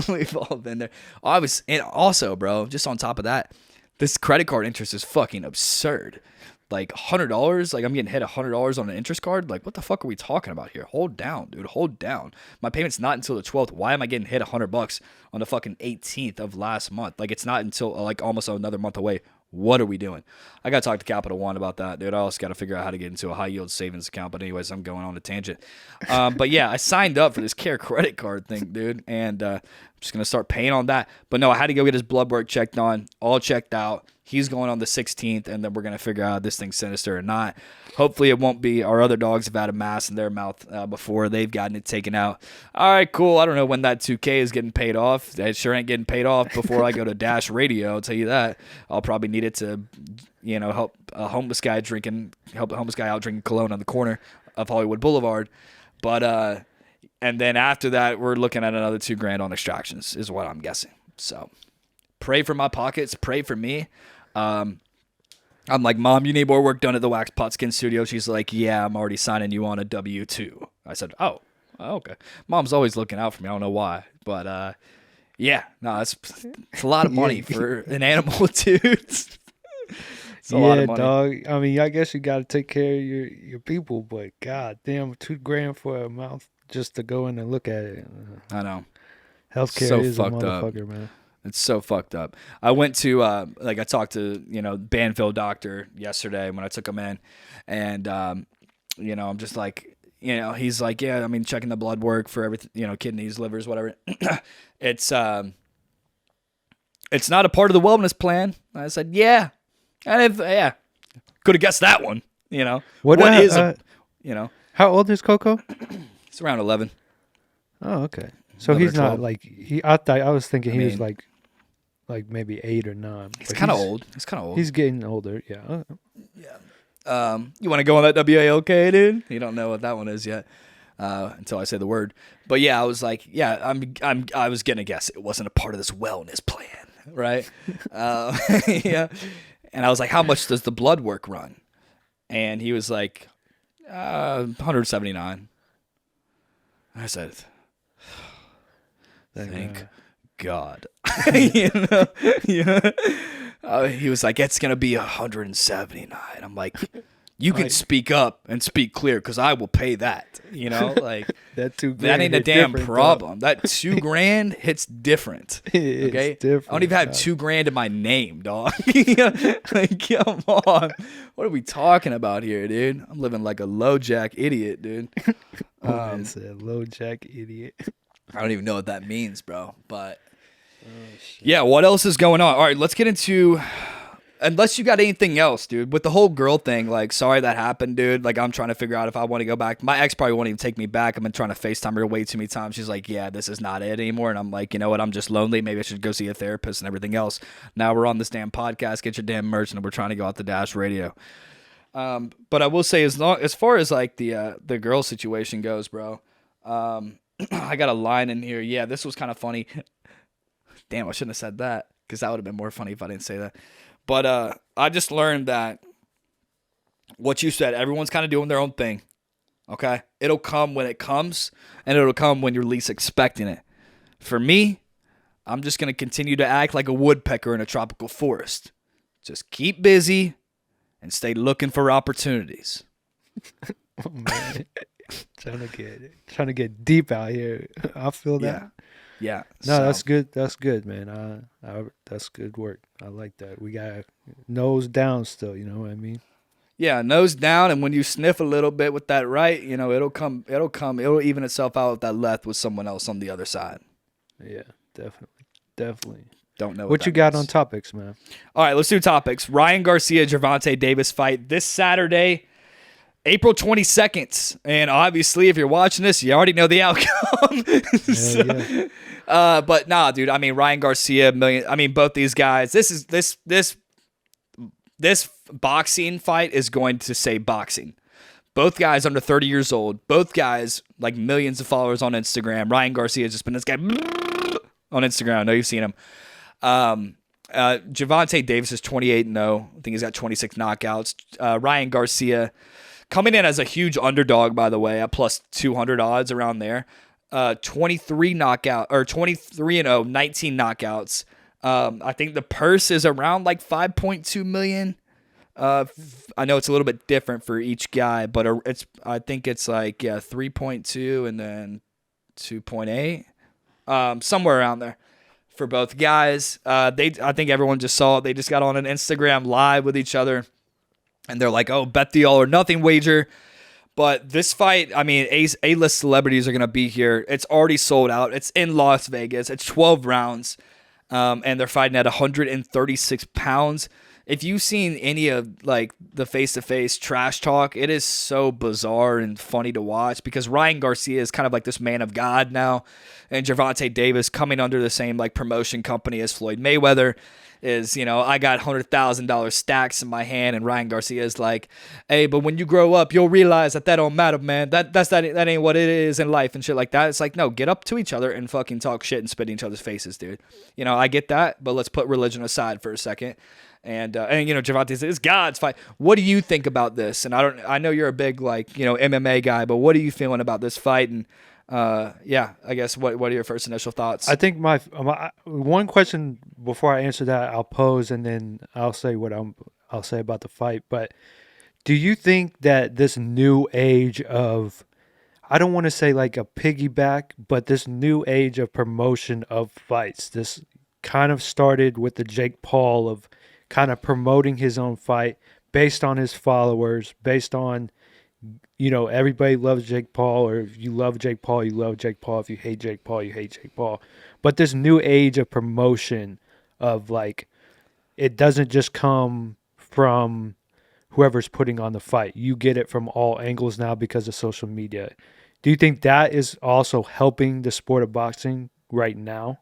We've all been there. And also, bro, just on top of that, this credit card interest is fucking absurd. Like $100, like I'm getting hit $100 on an interest card. Like what the fuck are we talking about here? Hold down, dude. Hold down. My payment's not until the 12th. Why am I getting hit $100 on the fucking 18th of last month? Like it's not until like almost another month away. What are we doing? I got to talk to Capital One about that, dude. I also got to figure out how to get into a high yield savings account. But anyways, I'm going on a tangent. But yeah, I signed up for this Care credit card thing, dude. And I'm just going to start paying on that. But no, I had to go get his blood work checked on, all checked out. He's going on the 16th, and then we're going to figure out if this thing's sinister or not. Hopefully it won't be. Our other dogs have had a mass in their mouth before they've gotten it taken out. All right, cool. I don't know when that $2,000 is getting paid off. It sure ain't getting paid off before I go to Dash Radio. I'll tell you that. I'll probably need it to, help a homeless guy out drinking cologne on the corner of Hollywood Boulevard. But and then after that, we're looking at another $2,000 on extractions, is what I'm guessing. So pray for my pockets. Pray for me. I'm like, Mom, you need more work done at the Wax Pot Skin Studio. She's like, yeah, I'm already signing you on a W-2. I said, oh, okay. Mom's always looking out for me. I don't know why. But, yeah, no, it's a lot of money for an animal, dude. It's a lot of money. Dog. I mean, I guess you got to take care of your people, but god damn, $2,000 for a mouth just to go in and look at it. I know. Healthcare So is a fucked up. motherfucker, man. It's so fucked up. I went to, I talked to, Banfield doctor yesterday when I took him in. And, I'm just like, he's like, yeah, I mean, checking the blood work for everything, kidneys, livers, whatever. It's not a part of the wellness plan. I said, yeah. And could have guessed that one, What is How old is Coco? It's around 11. Oh, okay. So 11 he's or 12. not like I was thinking he was like maybe 8 or 9. He's kind of old. He's kind of old. He's getting older. Yeah. You want to go on that WALK, dude? You don't know what that one is yet until I say the word. But yeah, I was like, yeah, I was gonna guess it wasn't a part of this wellness plan, right? Yeah. And I was like, how much does the blood work run? And he was like, 179. I said, thank God. Yeah. He was like, it's going to be 179. I'm like, you can speak up and speak clear because I will pay that. Like that $2,000 that ain't a damn problem. That $2,000 hits different. Okay, it's different. I don't even have $2,000 in my name, dog. Like, come on, what are we talking about here, dude? I'm living like a low jack idiot, dude. It's a low jack idiot. I don't even know what that means, bro. But yeah, what else is going on? All right, let's get into. Unless you got anything else, dude, with the whole girl thing, like, sorry that happened, dude. Like, I'm trying to figure out if I want to go back. My ex probably won't even take me back. I've been trying to FaceTime her way too many times. She's like, yeah, this is not it anymore. And I'm like, you know what? I'm just lonely. Maybe I should go see a therapist and everything else. Now we're on this damn podcast. Get your damn merch, and we're trying to go out to Dash Radio. But I will say, as far as like the girl situation goes, bro, I got a line in here. Yeah, this was kind of funny. Damn, I shouldn't have said that because that would have been more funny if I didn't say that. But I just learned that what you said, everyone's kind of doing their own thing, okay? It'll come when it comes, and it'll come when you're least expecting it. For me, I'm just going to continue to act like a woodpecker in a tropical forest. Just keep busy and stay looking for opportunities. Oh, man. trying to get deep out here. I feel that. Yeah. No, so- that's good. That's good, man. That's good work. I like that. We got nose down still. You know what I mean? Yeah, nose down, and when you sniff a little bit with that right, it'll even itself out with that left with someone else on the other side. Yeah, definitely. Don't know What that you got means. on topics, man? All right, let's do topics. Ryan Garcia, Gervonta Davis fight this Saturday, April 22nd. And obviously, if you're watching this, you already know the outcome. So- Yeah. but nah, dude. I mean, Ryan Garcia, both these guys. This boxing fight is going to say boxing. Both guys under 30 years old. Both guys like millions of followers on Instagram. Ryan Garcia has just been this guy on Instagram. I know you've seen him. Gervonta Davis is 28-0. I think he's got 26 knockouts. Ryan Garcia coming in as a huge underdog, by the way, at plus 200 odds around there. 23-0, 19 knockouts. I think the purse is around like 5.2 million. I know it's a little bit different for each guy, but I think it's like 3.2 and then 2.8, somewhere around there for both guys. I think everyone just saw it. They just got on an Instagram live with each other, and they're like, "Oh, bet the all or nothing wager." But this fight, I mean, A-list celebrities are gonna be here. It's already sold out. It's in Las Vegas. It's 12 rounds. And they're fighting at 136 pounds. If you've seen any of like the face-to-face trash talk, it is so bizarre and funny to watch because Ryan Garcia is kind of like this man of God now, and Gervonta Davis coming under the same like promotion company as Floyd Mayweather is, I got $100,000 stacks in my hand, and Ryan Garcia is like, hey, but when you grow up, you'll realize that don't matter, man. That ain't what it is in life and shit like that. It's like, no, get up to each other and fucking talk shit and spit in each other's faces, dude. I get that, but let's put religion aside for a second. And Gervonta says it's God's fight. What do you think about this? And I know you're a big MMA guy, but what are you feeling about this fight? And I guess what are your first initial thoughts? I think my one question before I answer that I'll pose, and then I'll say what I'll say about the fight. But do you think that this new age of, I don't want to say like a piggyback, but this new age of promotion of fights, this kind of started with the Jake Paul of kind of promoting his own fight based on his followers, based on, everybody loves Jake Paul, or if you love Jake Paul, you love Jake Paul. If you hate Jake Paul, you hate Jake Paul. But this new age of promotion of like, it doesn't just come from whoever's putting on the fight. You get it from all angles now because of social media. Do you think that is also helping the sport of boxing right now?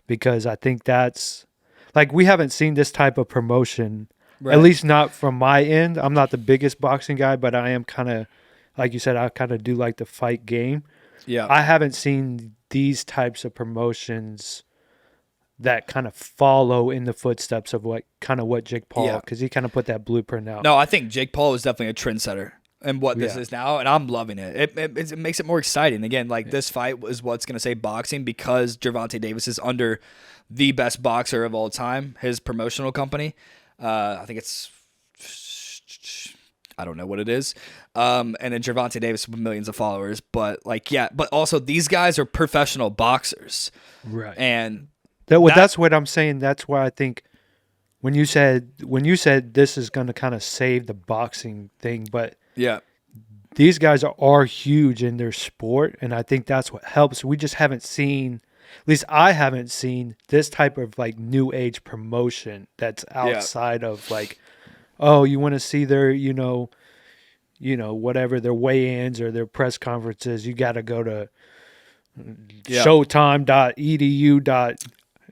Because I think that's, like, we haven't seen this type of promotion, Right. at least not from my end. I'm not the biggest boxing guy, but I am kind of, like you said, I kind of do like the fight game. Yeah. I haven't seen these types of promotions that kind of follow in the footsteps of what Jake Paul, Yeah. because he kind of put that blueprint out. No, I think Jake Paul is definitely a trendsetter and what this Yeah. is now, and I'm loving it. It makes it more exciting. Again, like this fight is what's going to say boxing because Gervonta Davis is under the best boxer of all time, his promotional company. I think it's, I don't know what it is. And then Gervonta Davis with millions of followers, but also these guys are professional boxers, Right. and That's what I'm saying. That's why I think when you said this is going to kind of save the boxing thing, but yeah, these guys are huge in their sport, and I think that's what helps. We just haven't seen, at least I haven't seen, this type of like new age promotion that's outside of like, oh, you want to see their, whatever, their weigh-ins or their press conferences, you got to go to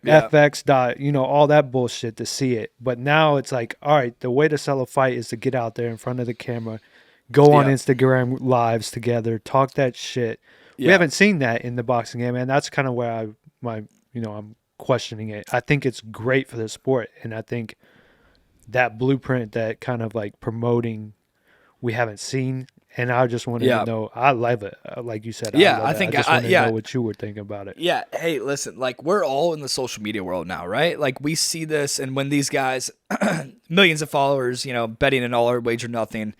showtime.edu.fx. All that bullshit to see it. But now it's like, all right, the way to sell a fight is to get out there in front of the camera, go on Instagram lives together, talk that shit. We haven't seen that in the boxing game, and that's kind of where I'm questioning it. I think it's great for the sport, and I think that blueprint, that kind of like promoting, we haven't seen. And I just wanted to know. I love it, like you said. Yeah, I love I it. think I just I- wanted to yeah. know what you were thinking about it. Yeah. Hey, listen, like we're all in the social media world now, right? Like we see this, and when these guys, millions of followers, betting an all or wager nothing,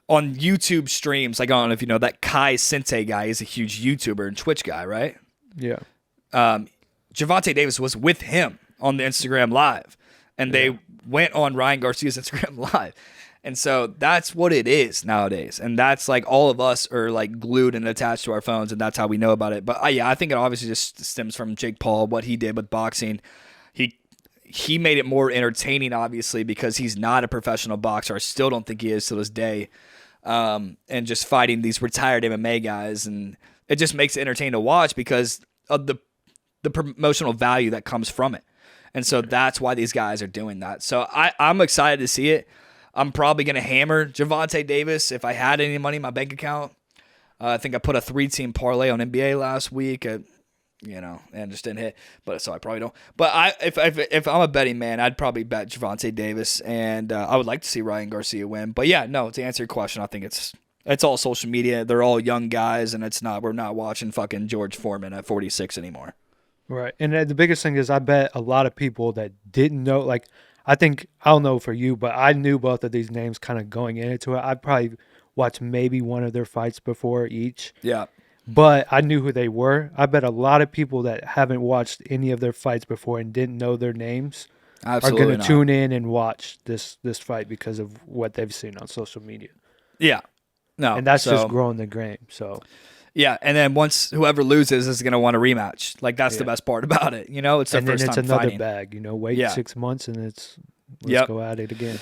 on YouTube streams, like I don't know if you know that Kai Sente guy is a huge YouTuber and Twitch guy, right? Yeah. Gervonta Davis was with him on the Instagram Live, and they went on Ryan Garcia's Instagram Live. And so that's what it is nowadays. And that's like all of us are like glued and attached to our phones, and that's how we know about it. But yeah, I think it obviously just stems from Jake Paul, what he did with boxing. He made it more entertaining, obviously, because he's not a professional boxer. I still don't think he is to this day. And just fighting these retired MMA guys. And it just makes it entertaining to watch because of the promotional value that comes from it. And so that's why these guys are doing that. So I'm excited to see it. I'm probably going to hammer Gervonta Davis if I had any money in my bank account. I think I put a 3-team parlay on NBA last week, and just didn't hit. But so I probably don't. But if I'm a betting man, I'd probably bet Gervonta Davis, and I would like to see Ryan Garcia win. But yeah, no, to answer your question, I think it's all social media. They're all young guys, and we're not watching fucking George Foreman at 46 anymore. Right. And the biggest thing is I bet a lot of people that didn't know, like, I don't know for you, but I knew both of these names kind of going into it. I probably watched maybe one of their fights before each. Yeah. But I knew who they were. I bet a lot of people that haven't watched any of their fights before and didn't know their names are going to tune in and watch this fight because of what they've seen on social media. Yeah. No. And that's just growing the game. So yeah, and then once whoever loses is going to want a rematch. Like that's the best part about it. It's the first time it's another fighting. bag. Wait 6 months and let's go at it again.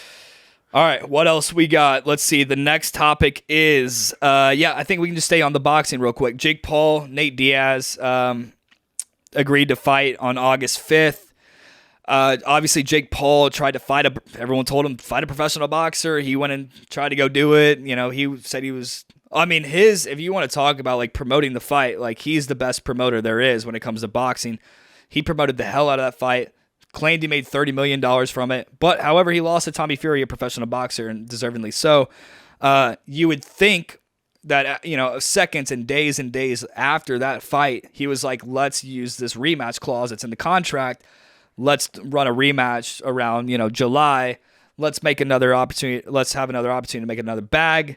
All right, what else we got? Let's see. The next topic is, I think we can just stay on the boxing real quick. Jake Paul, Nate Diaz agreed to fight on August 5th. Obviously, Jake Paul tried to fight everyone told him fight a professional boxer. He went and tried to go do it. He said he was. If you want to talk about like promoting the fight, like he's the best promoter there is when it comes to boxing. He promoted the hell out of that fight. Claimed he made $30 million from it. But, however, he lost to Tommy Fury, a professional boxer, and deservingly so. You would think that, seconds and days after that fight, he was like, let's use this rematch clause that's in the contract. Let's run a rematch around, July. Let's make another opportunity. Let's have another opportunity to make another bag.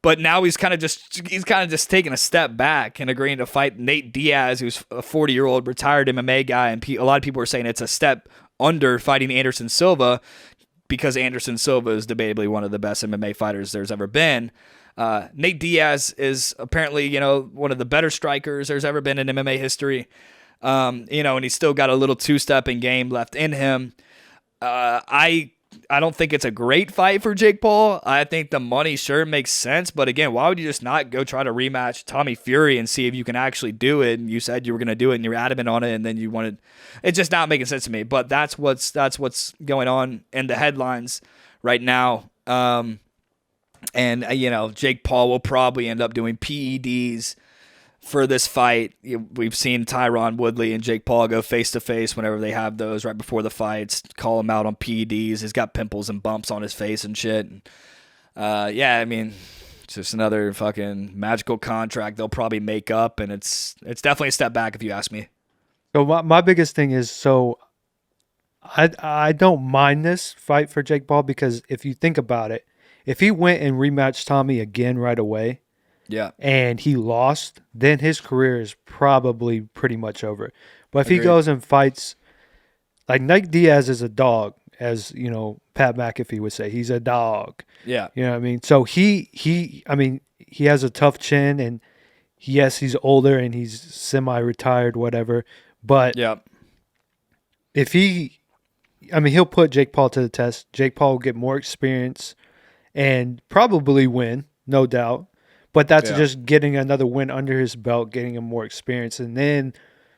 But now he's kind of just taking a step back and agreeing to fight Nate Diaz, who's a 40-year-old retired MMA guy, and a lot of people are saying it's a step under fighting Anderson Silva because Anderson Silva is debatably one of the best MMA fighters there's ever been. Nate Diaz is apparently, one of the better strikers there's ever been in MMA history. And he's still got a little two-stepping game left in him. I don't think it's a great fight for Jake Paul. I think the money sure makes sense, but again, why would you just not go try to rematch Tommy Fury and see if you can actually do it? And you said you were going to do it, and you're adamant on it, and then you wanted. It's just not making sense to me. But that's what's going on in the headlines right now. Jake Paul will probably end up doing PEDs for this fight. We've seen Tyron Woodley and Jake Paul go face-to-face whenever they have those right before the fights, call him out on PEDs. He's got pimples and bumps on his face and shit. It's just another fucking magical contract they'll probably make up, and it's definitely a step back if you ask me. So my biggest thing is, I don't mind this fight for Jake Paul because if you think about it, if he went and rematched Tommy again right away, yeah, and he lost, then his career is probably pretty much over. But if Agreed. he goes and fights, like Nate Diaz is a dog, as Pat McAfee would say, he's a dog. Yeah, you know what I mean. So he has a tough chin, and yes, he's older and he's semi-retired, whatever. But yeah, if he'll put Jake Paul to the test. Jake Paul will get more experience and probably win, no doubt. But that's just getting another win under his belt, getting him more experience, and then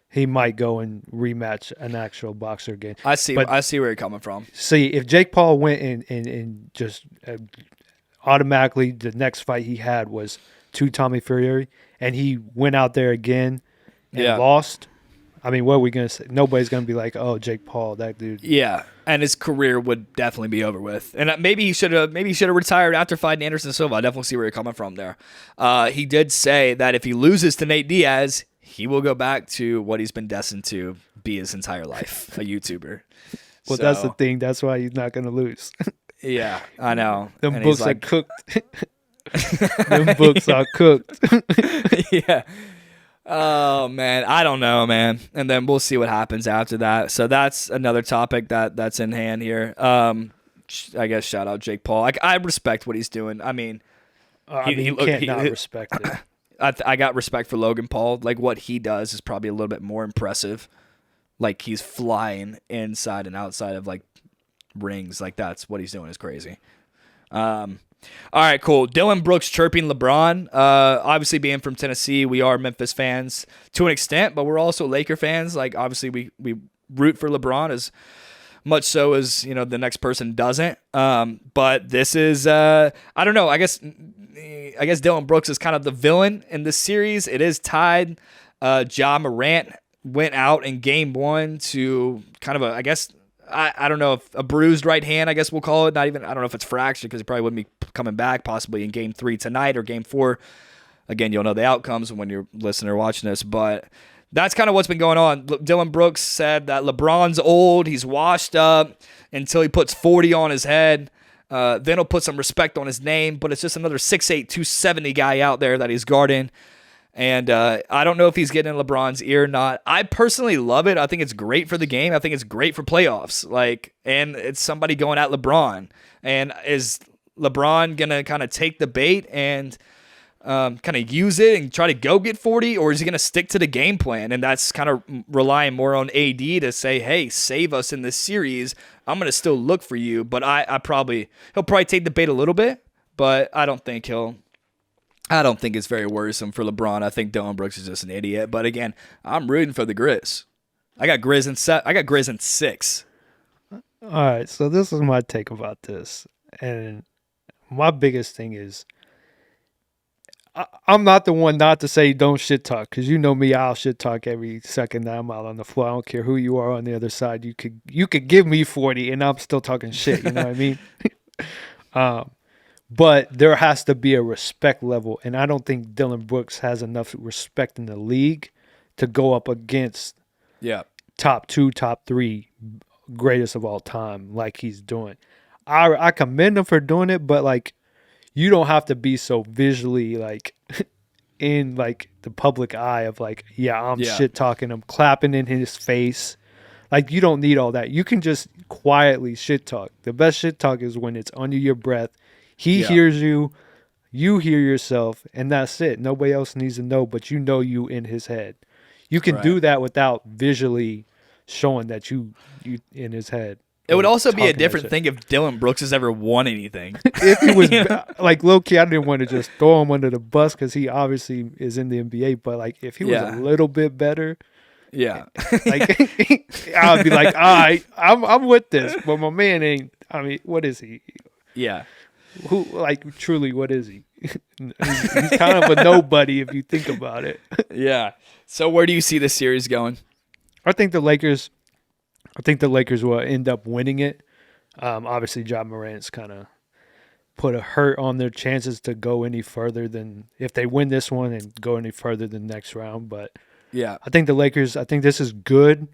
he might go and rematch an actual boxer again. I see where you're coming from. See, if Jake Paul went and just automatically the next fight he had was to Tommy Fury, and he went out there again and lost, what are we going to say? Nobody's going to be like, oh, Jake Paul, that dude. Yeah, and his career would definitely be over with. And maybe he should have retired after fighting Anderson Silva. I definitely see where you're coming from there. He did say that if he loses to Nate Diaz, he will go back to what he's been destined to be his entire life, a YouTuber. Well, that's the thing. That's why he's not going to lose. Yeah, I know. Them And he's books are like, cooked. Them books are cooked. yeah. Oh man, I don't know, man. And then we'll see what happens after that. So that's another topic that's in hand here. I guess shout out Jake Paul. I respect what he's doing. I mean, You can't not respect it. I got respect for Logan Paul. Like what he does is probably a little bit more impressive. Like he's flying inside and outside of like rings. Like that's what he's doing is crazy. All right, cool. Dylan Brooks chirping LeBron. Obviously, being from Tennessee, we are Memphis fans to an extent, but we're also Laker fans. Like, obviously, we root for LeBron as much so as the next person doesn't. But this is I don't know. I guess Dylan Brooks is kind of the villain in this series. It is tied. Ja Morant went out in Game 1 to kind of I don't know if a bruised right hand, I guess we'll call it. I don't know if it's fractured because he probably wouldn't be coming back possibly in Game 3 tonight or Game 4. Again, you'll know the outcomes when you're listening or watching this, but that's kind of what's been going on. Dylan Brooks said that LeBron's old, he's washed up until he puts 40 on his head. Then he'll put some respect on his name, but it's just another 6'8", 270 guy out there that he's guarding. And I don't know if he's getting in LeBron's ear or not. I personally love it. I think it's great for the game. I think it's great for playoffs. And it's somebody going at LeBron. And is LeBron going to kind of take the bait and kind of use it and try to go get 40? Or is he going to stick to the game plan? And that's kind of relying more on AD to say, hey, save us in this series. I'm going to still look for you. But he'll probably take the bait a little bit. But I don't think it's very worrisome for LeBron. I think Dylan Brooks is just an idiot. But again, I'm rooting for the Grizz. I got Grizz in 6. All right, so this is my take about this. And my biggest thing is I'm not the one not to say don't shit talk, because you know me, I'll shit talk every second that I'm out on the floor. I don't care who you are on the other side. You could give me 40 and I'm still talking shit. You know what I mean? But there has to be a respect level, and I don't think Dylan Brooks has enough respect in the league to go up against top 2, top 3 greatest of all time like he's doing. I commend him for doing it, but like you don't have to be so visually like in like the public eye of like, I'm shit talking, I'm clapping in his face. Like you don't need all that. You can just quietly shit talk. The best shit talk is when it's under your breath. He hears you, you hear yourself, and that's it. Nobody else needs to know, but you know you in his head. You can do that without visually showing that you in his head. It would also be a different thing if Dylan Brooks has ever won anything. If he was like low-key, I didn't want to just throw him under the bus because he obviously is in the NBA, but like if he was a little bit better, like I would be like, all right, I'm with this, but my man ain't. I mean, what is he? Yeah. Who, like, truly, what is he? He's kind of a nobody if you think about it. Yeah. So where do you see this series going? I think the Lakers will end up winning it. Obviously, Ja Morant's kind of put a hurt on their chances to go any further than if they win this one and go any further than next round. But yeah, I think the Lakers. I think this is good.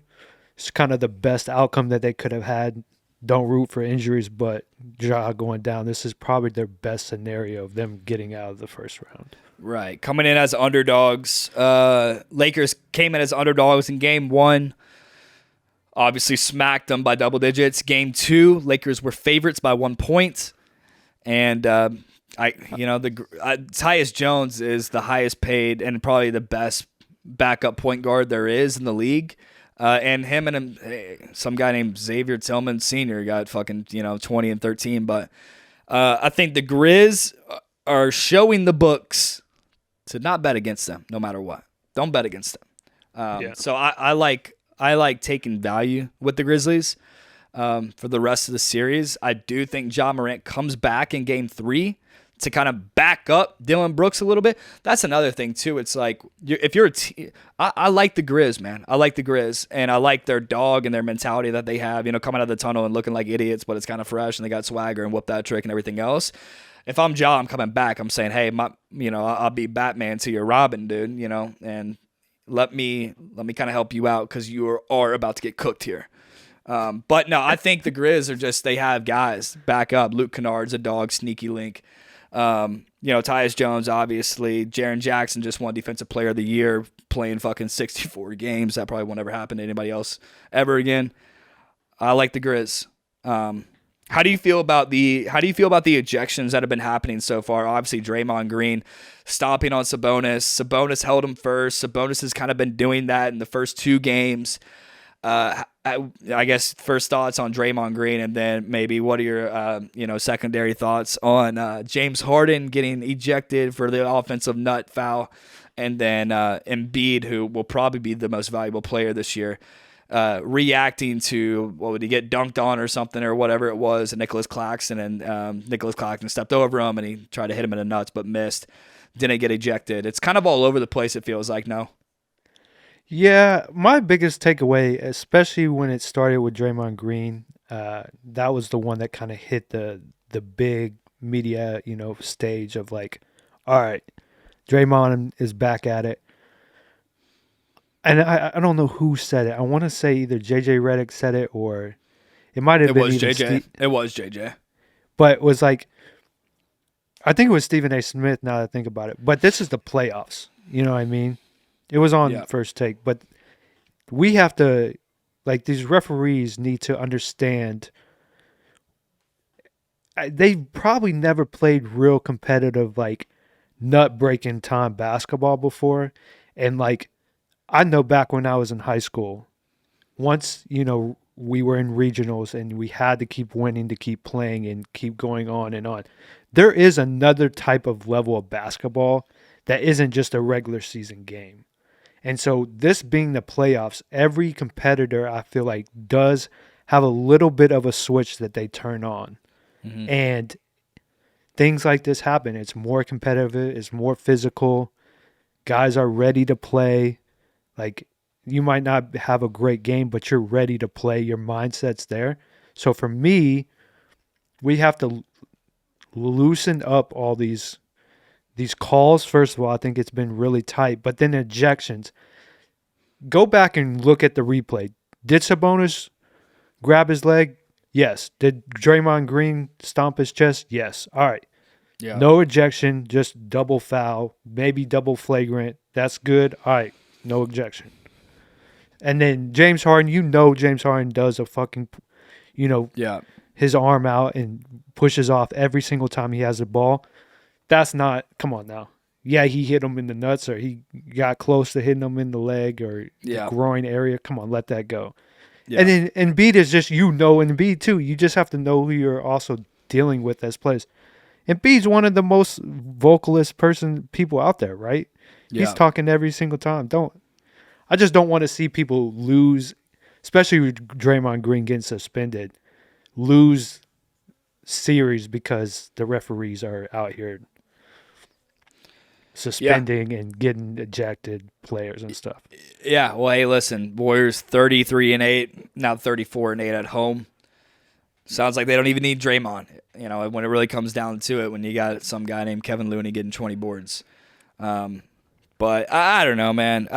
It's kind of the best outcome that they could have had. Don't root for injuries, but Ja going down, this is probably their best scenario of them getting out of the first round. Right. Coming in as underdogs. Lakers came in as underdogs in Game 1. Obviously smacked them by double digits. Game 2, Lakers were favorites by 1 point. And Tyus Jones is the highest paid and probably the best backup point guard there is in the league. And him and some guy named Xavier Tillman Sr. got fucking 20 and 13. But I think the Grizz are showing the books to not bet against them no matter what. Don't bet against them. So I like taking value with the Grizzlies for the rest of the series. I do think Ja Morant comes back in Game 3 to kind of back up Dylan Brooks a little bit. That's another thing, too. It's like, if you're I like the Grizz, man. I like the Grizz, and I like their dog and their mentality that they have, coming out of the tunnel and looking like idiots, but it's kind of fresh, and they got swagger and whoop that trick and everything else. If I'm Ja, I'm coming back. I'm saying, hey, I'll be Batman to your Robin, dude, and let me kind of help you out because you are about to get cooked here. But no, I think the Grizz are just, they have guys back up. Luke Kennard's a dog, sneaky link. Tyus Jones, obviously. Jaren Jackson just won Defensive Player of the Year playing fucking 64 games. That probably won't ever happen to anybody else ever again. I like the Grizz. How do you feel about the ejections that have been happening so far? Obviously, Draymond Green stopping on Sabonis. Sabonis held him first. Sabonis has kind of been doing that in the first 2 games. I guess first thoughts on Draymond Green, and then maybe what are your secondary thoughts on James Harden getting ejected for the offensive nut foul, and then Embiid, who will probably be the most valuable player this year, reacting to, what would he get dunked on or something or whatever it was, and Nicholas Claxton, and Nicholas Claxton stepped over him and he tried to hit him in the nuts but missed, didn't get ejected. It's kind of all over the place, it feels like. No. Yeah, my biggest takeaway, especially when it started with Draymond Green, that was the one that kind of hit the big media, stage of like, all right, Draymond is back at it. And I don't know who said it. I want to say either JJ Redick said it, or it might have been even JJ. It was JJ. But it was like, I think it was Stephen A. Smith, now that I think about it. But this is the playoffs. You know what I mean? It was on First Take. But we have to, like, these referees need to understand. They've probably never played real competitive, like, nut-breaking time basketball before. And, like, I know back when I was in high school, once, we were in regionals and we had to keep winning to keep playing and keep going on and on. There is another type of level of basketball that isn't just a regular season game. And so this being the playoffs, every competitor, I feel like, does have a little bit of a switch that they turn on. Mm-hmm. And things like this happen. It's more competitive. It's more physical. Guys are ready to play. Like, you might not have a great game, but you're ready to play. Your mindset's there. So for me, we have to loosen up all these calls. First of all, I think it's been really tight. But then ejections. Go back and look at the replay. Did Sabonis grab his leg? Yes. Did Draymond Green stomp his chest? Yes. All right. Yeah. No ejection, just double foul, maybe double flagrant. That's good. All right. No ejection. And then James Harden, James Harden does a fucking, his arm out and pushes off every single time he has the ball. That's not, come on now. Yeah, he hit him in the nuts, or he got close to hitting him in the leg or the groin area. Come on, let that go. Yeah. And then Embiid is just, Embiid too. You just have to know who you're also dealing with as players. Embiid's one of the most vocalist people out there, right? Yeah. He's talking every single time. I just don't want to see people lose, especially with Draymond Green getting suspended, lose series because the referees are out here suspending and getting ejected players and stuff. Yeah, well, hey, listen, Warriors 33-8, now 34-8 at home. Sounds like they don't even need Draymond. When it really comes down to it, when you got some guy named Kevin Looney getting 20 boards. But I don't know, man.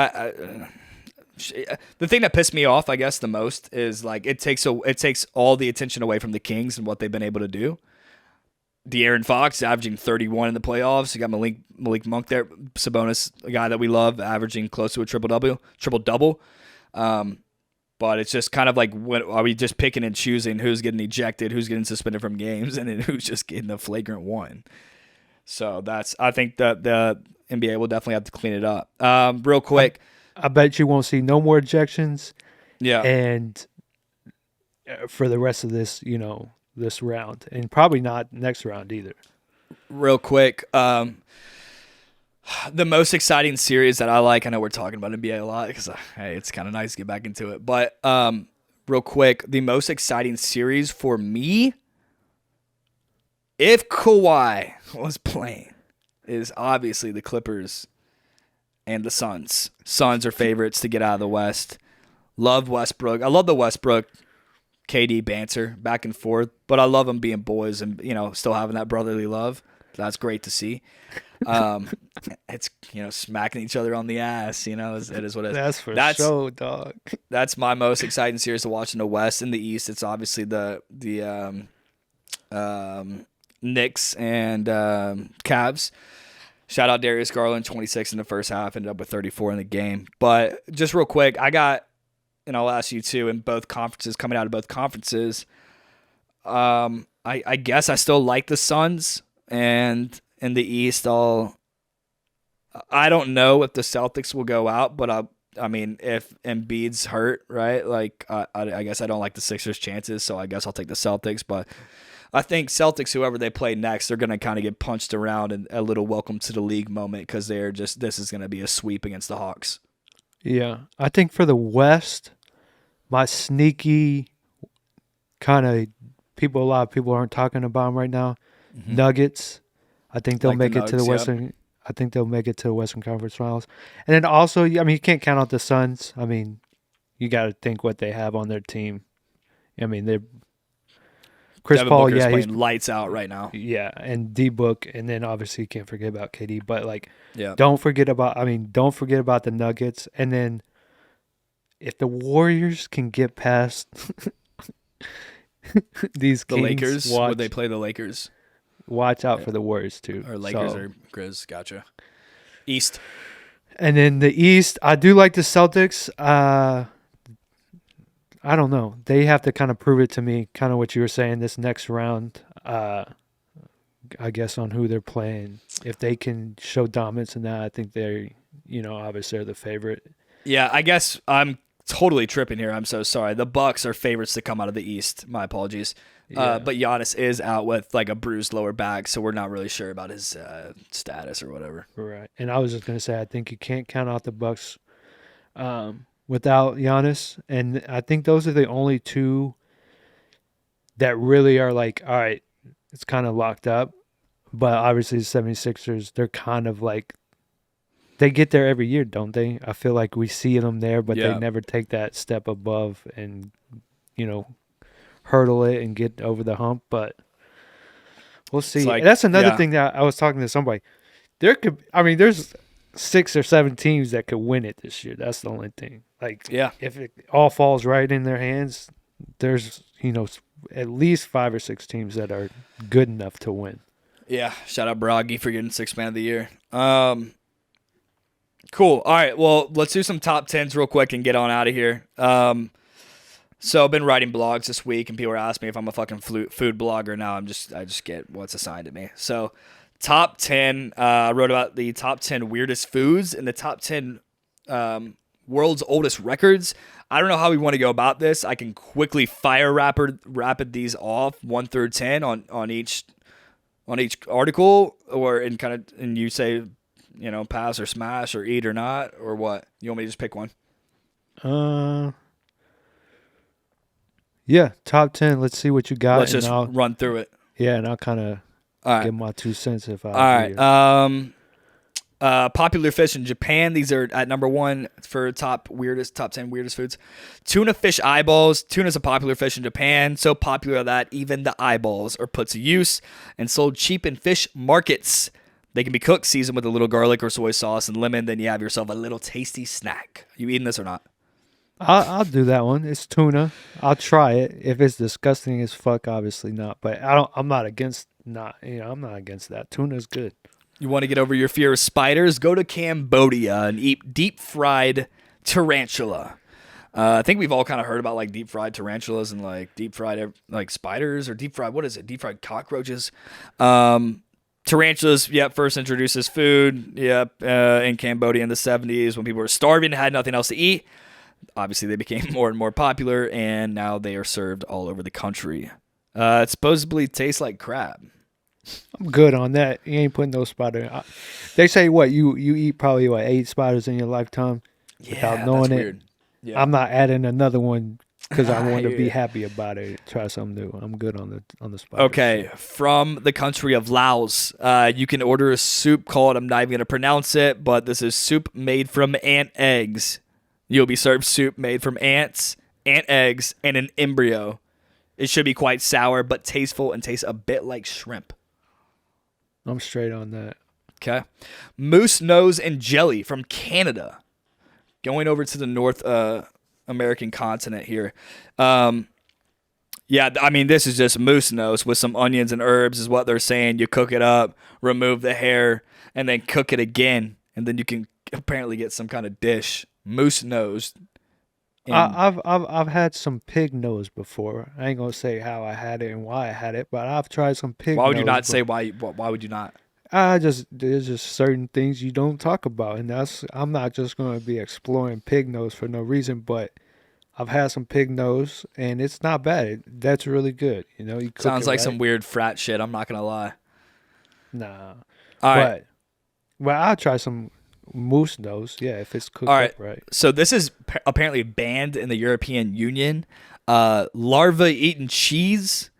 The thing that pissed me off, I guess, the most is like it takes all the attention away from the Kings and what they've been able to do. De'Aaron Fox averaging 31 in the playoffs. You got Malik Monk there. Sabonis, a guy that we love, averaging close to a triple double. But it's just kind of like, are we just picking and choosing who's getting ejected, who's getting suspended from games, and then who's just getting a flagrant one? So I think that the NBA will definitely have to clean it up. Real quick. I bet you won't see no more ejections. Yeah. And for the rest of this, this round, and probably not next round either. Real quick. The most exciting series that I like, I know we're talking about NBA a lot because, hey, it's kind of nice to get back into it. But real quick, the most exciting series for me, if Kawhi was playing, is obviously the Clippers and the Suns. Suns are favorites to get out of the West. Love Westbrook. I love the Westbrook KD banter back and forth, but I love them being boys and, still having that brotherly love. That's great to see. It's smacking each other on the ass. It is what it is. That's for That's sure, dog. that's my most exciting series to watch in the West. In the East, it's obviously the Knicks and Cavs. Shout out Darius Garland, 26 in the first half, ended up with 34 in the game. But just real quick, and I'll ask you too, in both conferences, coming out of both conferences, I guess I still like the Suns, and in the East, I don't know if the Celtics will go out, but I mean, if Embiid's hurt, right? Like, I guess I don't like the Sixers' chances, so I guess I'll take the Celtics. But I think Celtics, whoever they play next, they're going to kind of get punched around and a little welcome to the league moment because this is going to be a sweep against the Hawks. Yeah. I think for the West, my sneaky kind of a lot of people aren't talking about them right now. Mm-hmm. Nuggets. I think they'll Like make the it to the Nugs, Western. Yep. I think they'll make it to the Western Conference Finals. And then also, I mean, you can't count out the Suns. I mean, you got to think what they have on their team. I mean, they're Chris Devin Paul, Booker's yeah, playing lights out right now. Yeah, and D Book, and then obviously you can't forget about KD. But like, Yeah, don't forget about the Nuggets. And then if the Warriors can get past these the Kings, Lakers. Would they play the Lakers watch out for the Warriors too. or Lakers So- or Grizz? Gotcha. East. And then the East, I do like the Celtics. I don't know. They have to kind of prove it to me, kind of what you were saying this next round. I guess on who they're playing. If they can show dominance in that, I think they're, obviously are the favorite. Yeah, I guess I'm totally tripping here. I'm so sorry. The Bucks are favorites to come out of the East. My apologies. Yeah. But Giannis is out with like a bruised lower back, so we're not really sure about his status or whatever. Right. And I was just going to say, I think you can't count out the Bucks without Giannis. And I think those are the only two that really are like, all right, it's kind of locked up. But obviously the 76ers, they're kind of like, they get there every year, don't they? I feel like we see them there, but Yeah. they never take that step above and, hurdle it and get over the hump. But we'll see. like- That's another yeah. thing that I was talking to somebody. There's 6 or 7 teams that could win it this year. That's the only thing. Like, Yeah. if it all falls right in their hands, there's, at least 5 or 6 teams that are good enough to win. Yeah. Shout out Bragi for getting Sixth Man of the Year. Cool. All right. Well, let's do some top 10s real quick and get on out of here. So I've been writing blogs this week, and people are asking me if I'm a fucking food blogger now. I just get what's assigned to me. So top 10, I wrote about the top 10 weirdest foods and the top 10 world's oldest records. I don't know how we want to go about this. I can quickly fire rapid these off 1 through 10 on each article, and you say, pass or smash or eat or not, or what? You want me to just pick one? Yeah, top 10. Let's see what you got. Let's just run through it. and I'll kind of All right. give my 2 cents if I All agree. right. Popular fish in Japan. These are at number 1 for top 10 weirdest foods. Tuna fish eyeballs. Tuna is a popular fish in Japan, so popular that even the eyeballs are put to use and sold cheap in fish markets. They can be cooked, seasoned with a little garlic or soy sauce and lemon. Then you have yourself a little tasty snack. You eating this or not? I'll do that one. It's tuna. I'll try it. If it's disgusting as fuck, obviously not. But I'm not against that. Tuna's good. You want to get over your fear of spiders? Go to Cambodia and eat deep fried tarantula. I think we've all kind of heard about like deep fried tarantulas and like deep fried like spiders or deep fried, what is it? Deep fried cockroaches. Tarantulas, first introduced as food, in Cambodia in the 70s when people were starving and had nothing else to eat. Obviously, they became more and more popular, and now they are served all over the country. It supposedly tastes like crab. I'm good on that. You ain't putting those spiders. They say what you eat probably 8 spiders in your lifetime without knowing that's it. weird. Yeah. I'm not adding another one because I I want to hear be ya. happy about it. Try something new. I'm good on the spiders. Okay, from the country of Laos, you can order a soup called, I'm not even going to pronounce it, but this is soup made from ant eggs. You'll be served soup made from ants, ant eggs, and an embryo. It should be quite sour, but tasteful and tastes a bit like shrimp. I'm straight on that. Okay. Moose nose and jelly from Canada. Going over to the North American continent here. Yeah, I mean, this is just moose nose with some onions and herbs is what they're saying. You cook it up, remove the hair, and then cook it again. And then you can apparently get some kind of dish. Moose nose. I've had some pig nose before. I ain't gonna say how I had it and why I had it, but I've tried some pig. Why would you nose not say why? Why would you not? there's just certain things you don't talk about, and I'm not just gonna be exploring pig nose for no reason. But I've had some pig nose, and it's not bad. That's really good. You know, you cook Sounds it like right. some weird frat shit. I'm not gonna lie. Nah, All right. but I'll try some moose nose. Yeah, if it's cooked All right. up right. So this is apparently banned in the European Union. Larva eaten cheese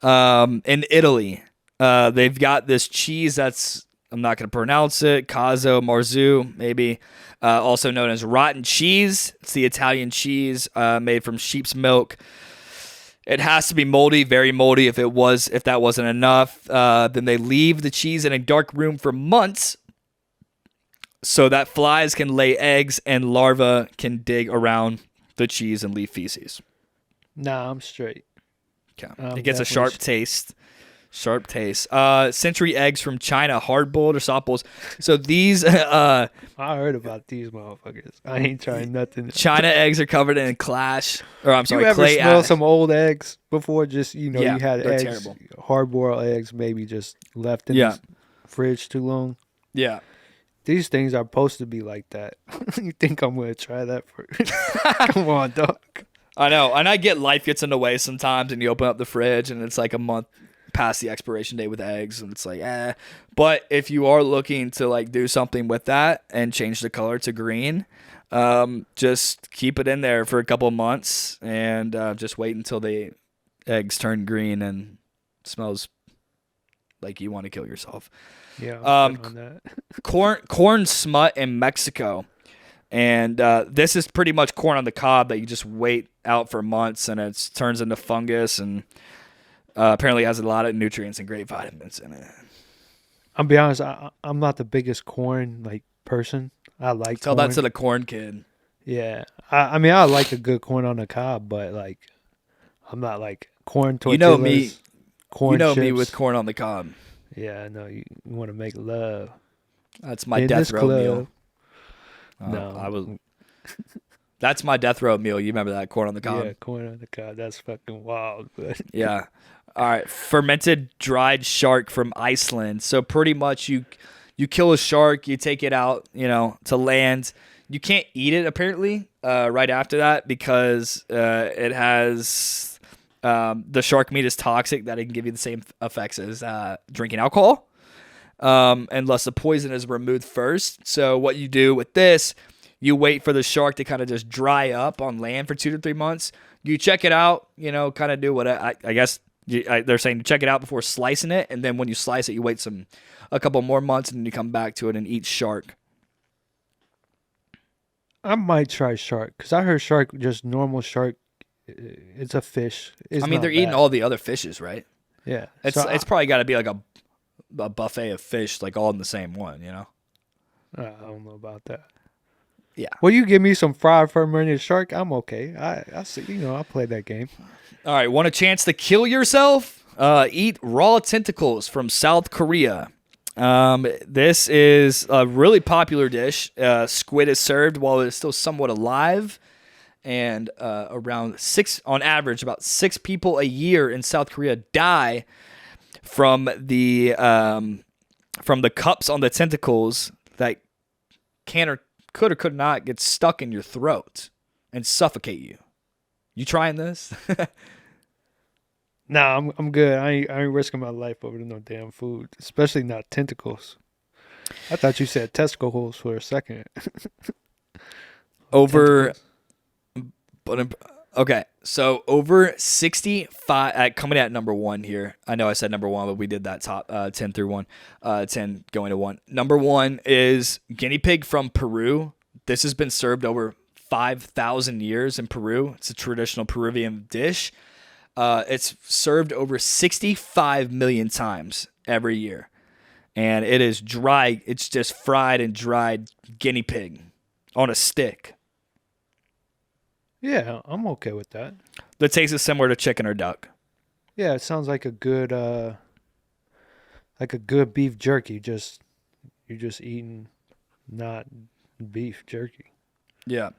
in Italy. They've got this cheese that's, I'm not going to pronounce it, Caso Marzu, maybe, also known as rotten cheese. It's the Italian cheese made from sheep's milk. It has to be moldy, very moldy. If that wasn't enough, then they leave the cheese in a dark room for months so that flies can lay eggs and larvae can dig around the cheese and leave feces. Nah, I'm straight. Okay. I'm It gets a definitely sharp taste. Sharp taste. Century eggs from China, hard boiled or soft boiled. So these I heard about these motherfuckers. I ain't trying nothing. China eggs are covered in You ever clay smell ash. some old eggs before? Just Yeah, you had they're eggs, terrible. hard boiled eggs, maybe just left in Yeah. the fridge too long. Yeah. These things are supposed to be like that. You think I'm gonna try that for? Come on, dog. I know. And I get life gets in the way sometimes and you open up the fridge and it's like a month past the expiration date with eggs and it's like, eh. But if you are looking to like do something with that and change the color to green, just keep it in there for a couple of months and just wait until the eggs turn green and it smells like you want to kill yourself. Yeah, I'm good on that. Corn smut in Mexico. And this is pretty much corn on the cob that you just wait out for months and it turns into fungus and apparently has a lot of nutrients and great vitamins in it. I'll be honest. I'm not the biggest corn person. I like Tell corn. that to the corn kid. Yeah, I mean I like a good corn on the cob, but I'm not like corn tortillas. You know me. Corn You know chips. me with corn on the cob. Yeah, I know you want to make love. That's my In death this row club. meal. No. That's my death row meal. You remember that corn on the cob? Yeah, corn on the cob. That's fucking wild. But Yeah. All right. Fermented dried shark from Iceland. So pretty much you kill a shark, you take it out, to land. You can't eat it apparently right after that because it has the shark meat is toxic that it can give you the same effects as drinking alcohol. Unless the poison is removed first. So what you do with this, you wait for the shark to kind of just dry up on land for 2 to 3 months. You check it out, kind of do what I guess they're saying to check it out before slicing it. And then when you slice it, you wait a couple more months and then you come back to it and eat shark. I might try shark because I heard shark, just normal shark. It's a fish. It's not they're eating bad. all the other fishes, right? Yeah, It's probably got to be like a buffet of fish, like all in the same one, I don't know about that. Yeah. Well, you give me some fried fermented shark, I'm okay. I see. I play that game. All right, want a chance to kill yourself? Eat raw tentacles from South Korea. This is a really popular dish. Squid is served while it's still somewhat alive, and on average, about 6 people a year in South Korea die from the cups on the tentacles that could or could not get stuck in your throat and suffocate you. You trying this? Nah, I'm good. I ain't risking my life over no damn food, especially not tentacles. I thought you said testicles for a second. Over, okay, so over 65, coming at number 1 here. I know I said number 1, but we did that top 10 through 1, 10 going to 1. Number 1 is guinea pig from Peru. This has been served over 5,000 years in Peru. It's a traditional Peruvian dish. It's served over 65 million times every year. and it is dry. It's just fried and dried guinea pig on a stick. Yeah, I'm okay with that. The taste is similar to chicken or duck. Yeah, it sounds like a good beef jerky. You're just eating not beef jerky. Yeah.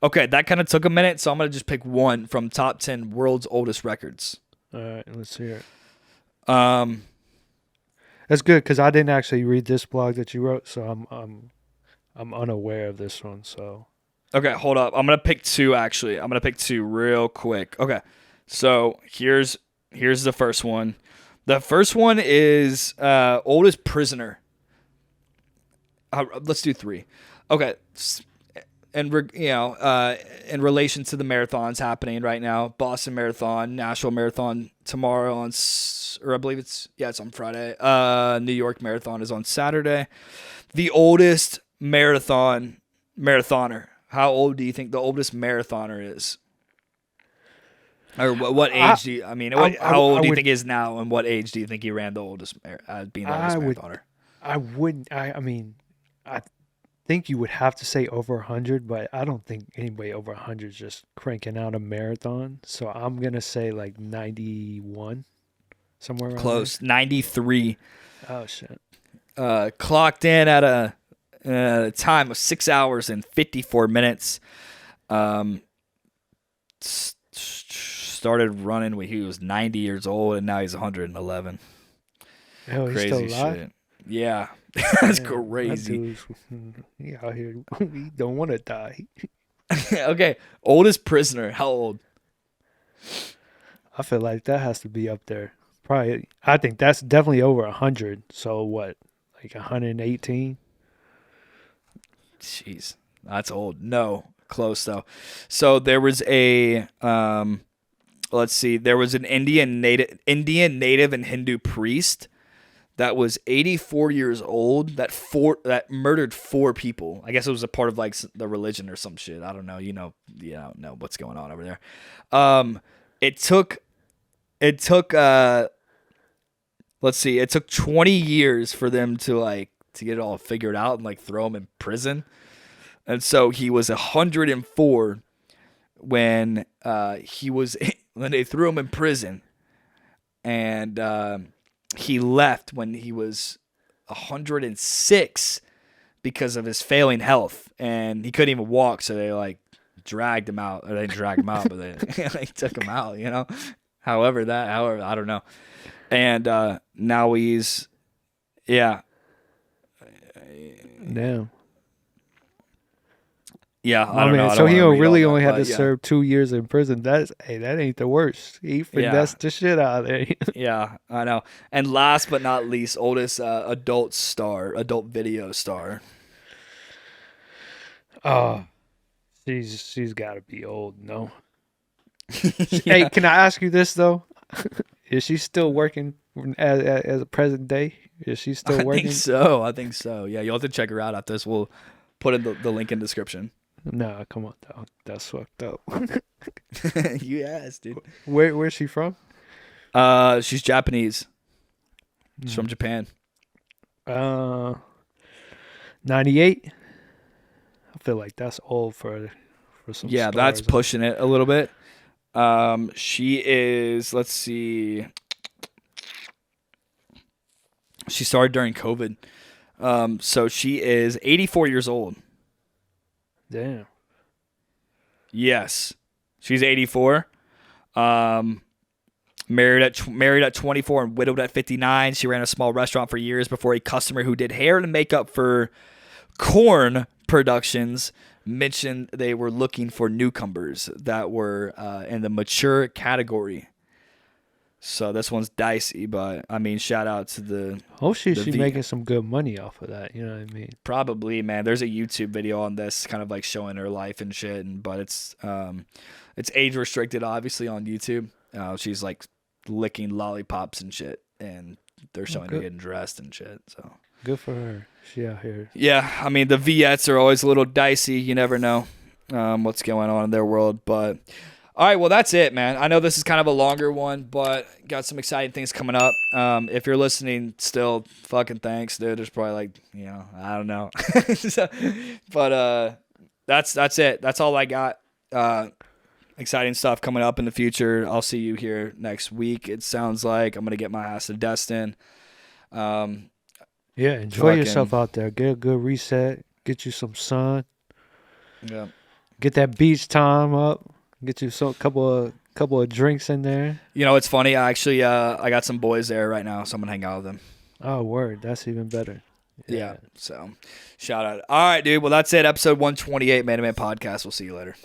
Okay, that kind of took a minute, so I'm going to just pick one from top 10 world's oldest records. All right, let's hear it. Um, That's good because I didn't actually read this blog that you wrote, so I'm unaware of this one. So okay, hold up. I'm going to pick two, actually. I'm going to pick two real quick. Okay, so here's the first one. The first one is oldest prisoner. Let's do three. Okay, and in relation to the marathons happening right now, Boston Marathon, Nashville Marathon tomorrow or I believe it's on Friday. New York Marathon is on Saturday. The oldest marathoner. How old do you think the oldest marathoner is? Or what age do you? I mean, how old do you think he is now, and what age do you think he ran the oldest being the oldest marathoner? I mean, I think you would have to say over 100, but I don't think anybody over 100 is just cranking out a marathon. So I'm gonna say like 91, somewhere around Close, 93. there. Oh shit! Clocked in at a time of 6 hours and 54 minutes. Started running when he was 90 years old, and now he's 111. Hell, he's Crazy still alive? shit. Yeah, that's Damn, crazy. That dude's, he out here. He don't want to die. Okay, oldest prisoner. How old? I feel like that has to be up there. Probably. I think that's definitely over 100. So what? Like 118? Jeez, that's old. No, close though. So there was a let's see, there was an Indian native and Hindu priest that was 84 years old that murdered 4 people. I guess it was a part of like the religion or some shit. I don't know. You don't know what's going on over there. It took let's see, it took 20 years for them to get it all figured out and like throw him in prison. And so he was 104 when when they threw him in prison, and he left when he was 106 because of his failing health, and he couldn't even walk. So they dragged him out, or they didn't drag him out, but they took him out. However, I don't know. And now he's, yeah. Damn. Yeah, I don't know. So he really only had to yeah. serve 2 years in prison. That ain't the worst. He finessed the shit out of there. Yeah, I know. And last but not least, oldest adult video star. Oh, she's got to be old, no? Yeah. Hey, can I ask you this though? Is she still working as a present day? Is she still working? I think so. Yeah, you'll have to check her out after this. We'll put in the link in the description. Nah, come on, dog. That's fucked up. You asked, dude. Where's she from? She's Japanese. She's from Japan. 98. I feel like that's old for some. Yeah, stars. that's pushing it a little bit. She is. Let's see. She started during COVID. So she is 84 years old. Damn. Yes, she's 84. Married at 24 and widowed at 59. She ran a small restaurant for years before a customer who did hair and makeup for Korn Productions mentioned they were looking for newcomers that were in the mature category. So this one's dicey, but I mean, shout out to the. Oh, she's making some good money off of that. You know what I mean? Probably, man. There's a YouTube video on this, kind of like showing her life and shit, but it's age restricted, obviously, on YouTube. She's like licking lollipops and shit, and they're showing her getting dressed and shit. So good for her. She out here. Yeah, I mean the Viettes are always a little dicey. You never know what's going on in their world, but All right, well, that's it, man. I know this is kind of a longer one, but got some exciting things coming up. If you're listening still, fucking thanks, dude. There's probably like, I don't know. But that's it. That's all I got. Exciting stuff coming up in the future. I'll see you here next week. It sounds like I'm going to get my ass to Destin. Yeah, enjoy yourself out there. Get a good reset. Get you some sun. Yeah. Get that beach time up. Get you some couple of drinks in there. It's funny. I actually I got some boys there right now, so I'm gonna hang out with them. Oh, word. That's even better. Yeah. So shout out. All right, dude. Well, that's it. Episode 128, Man to Man Podcast. We'll see you later.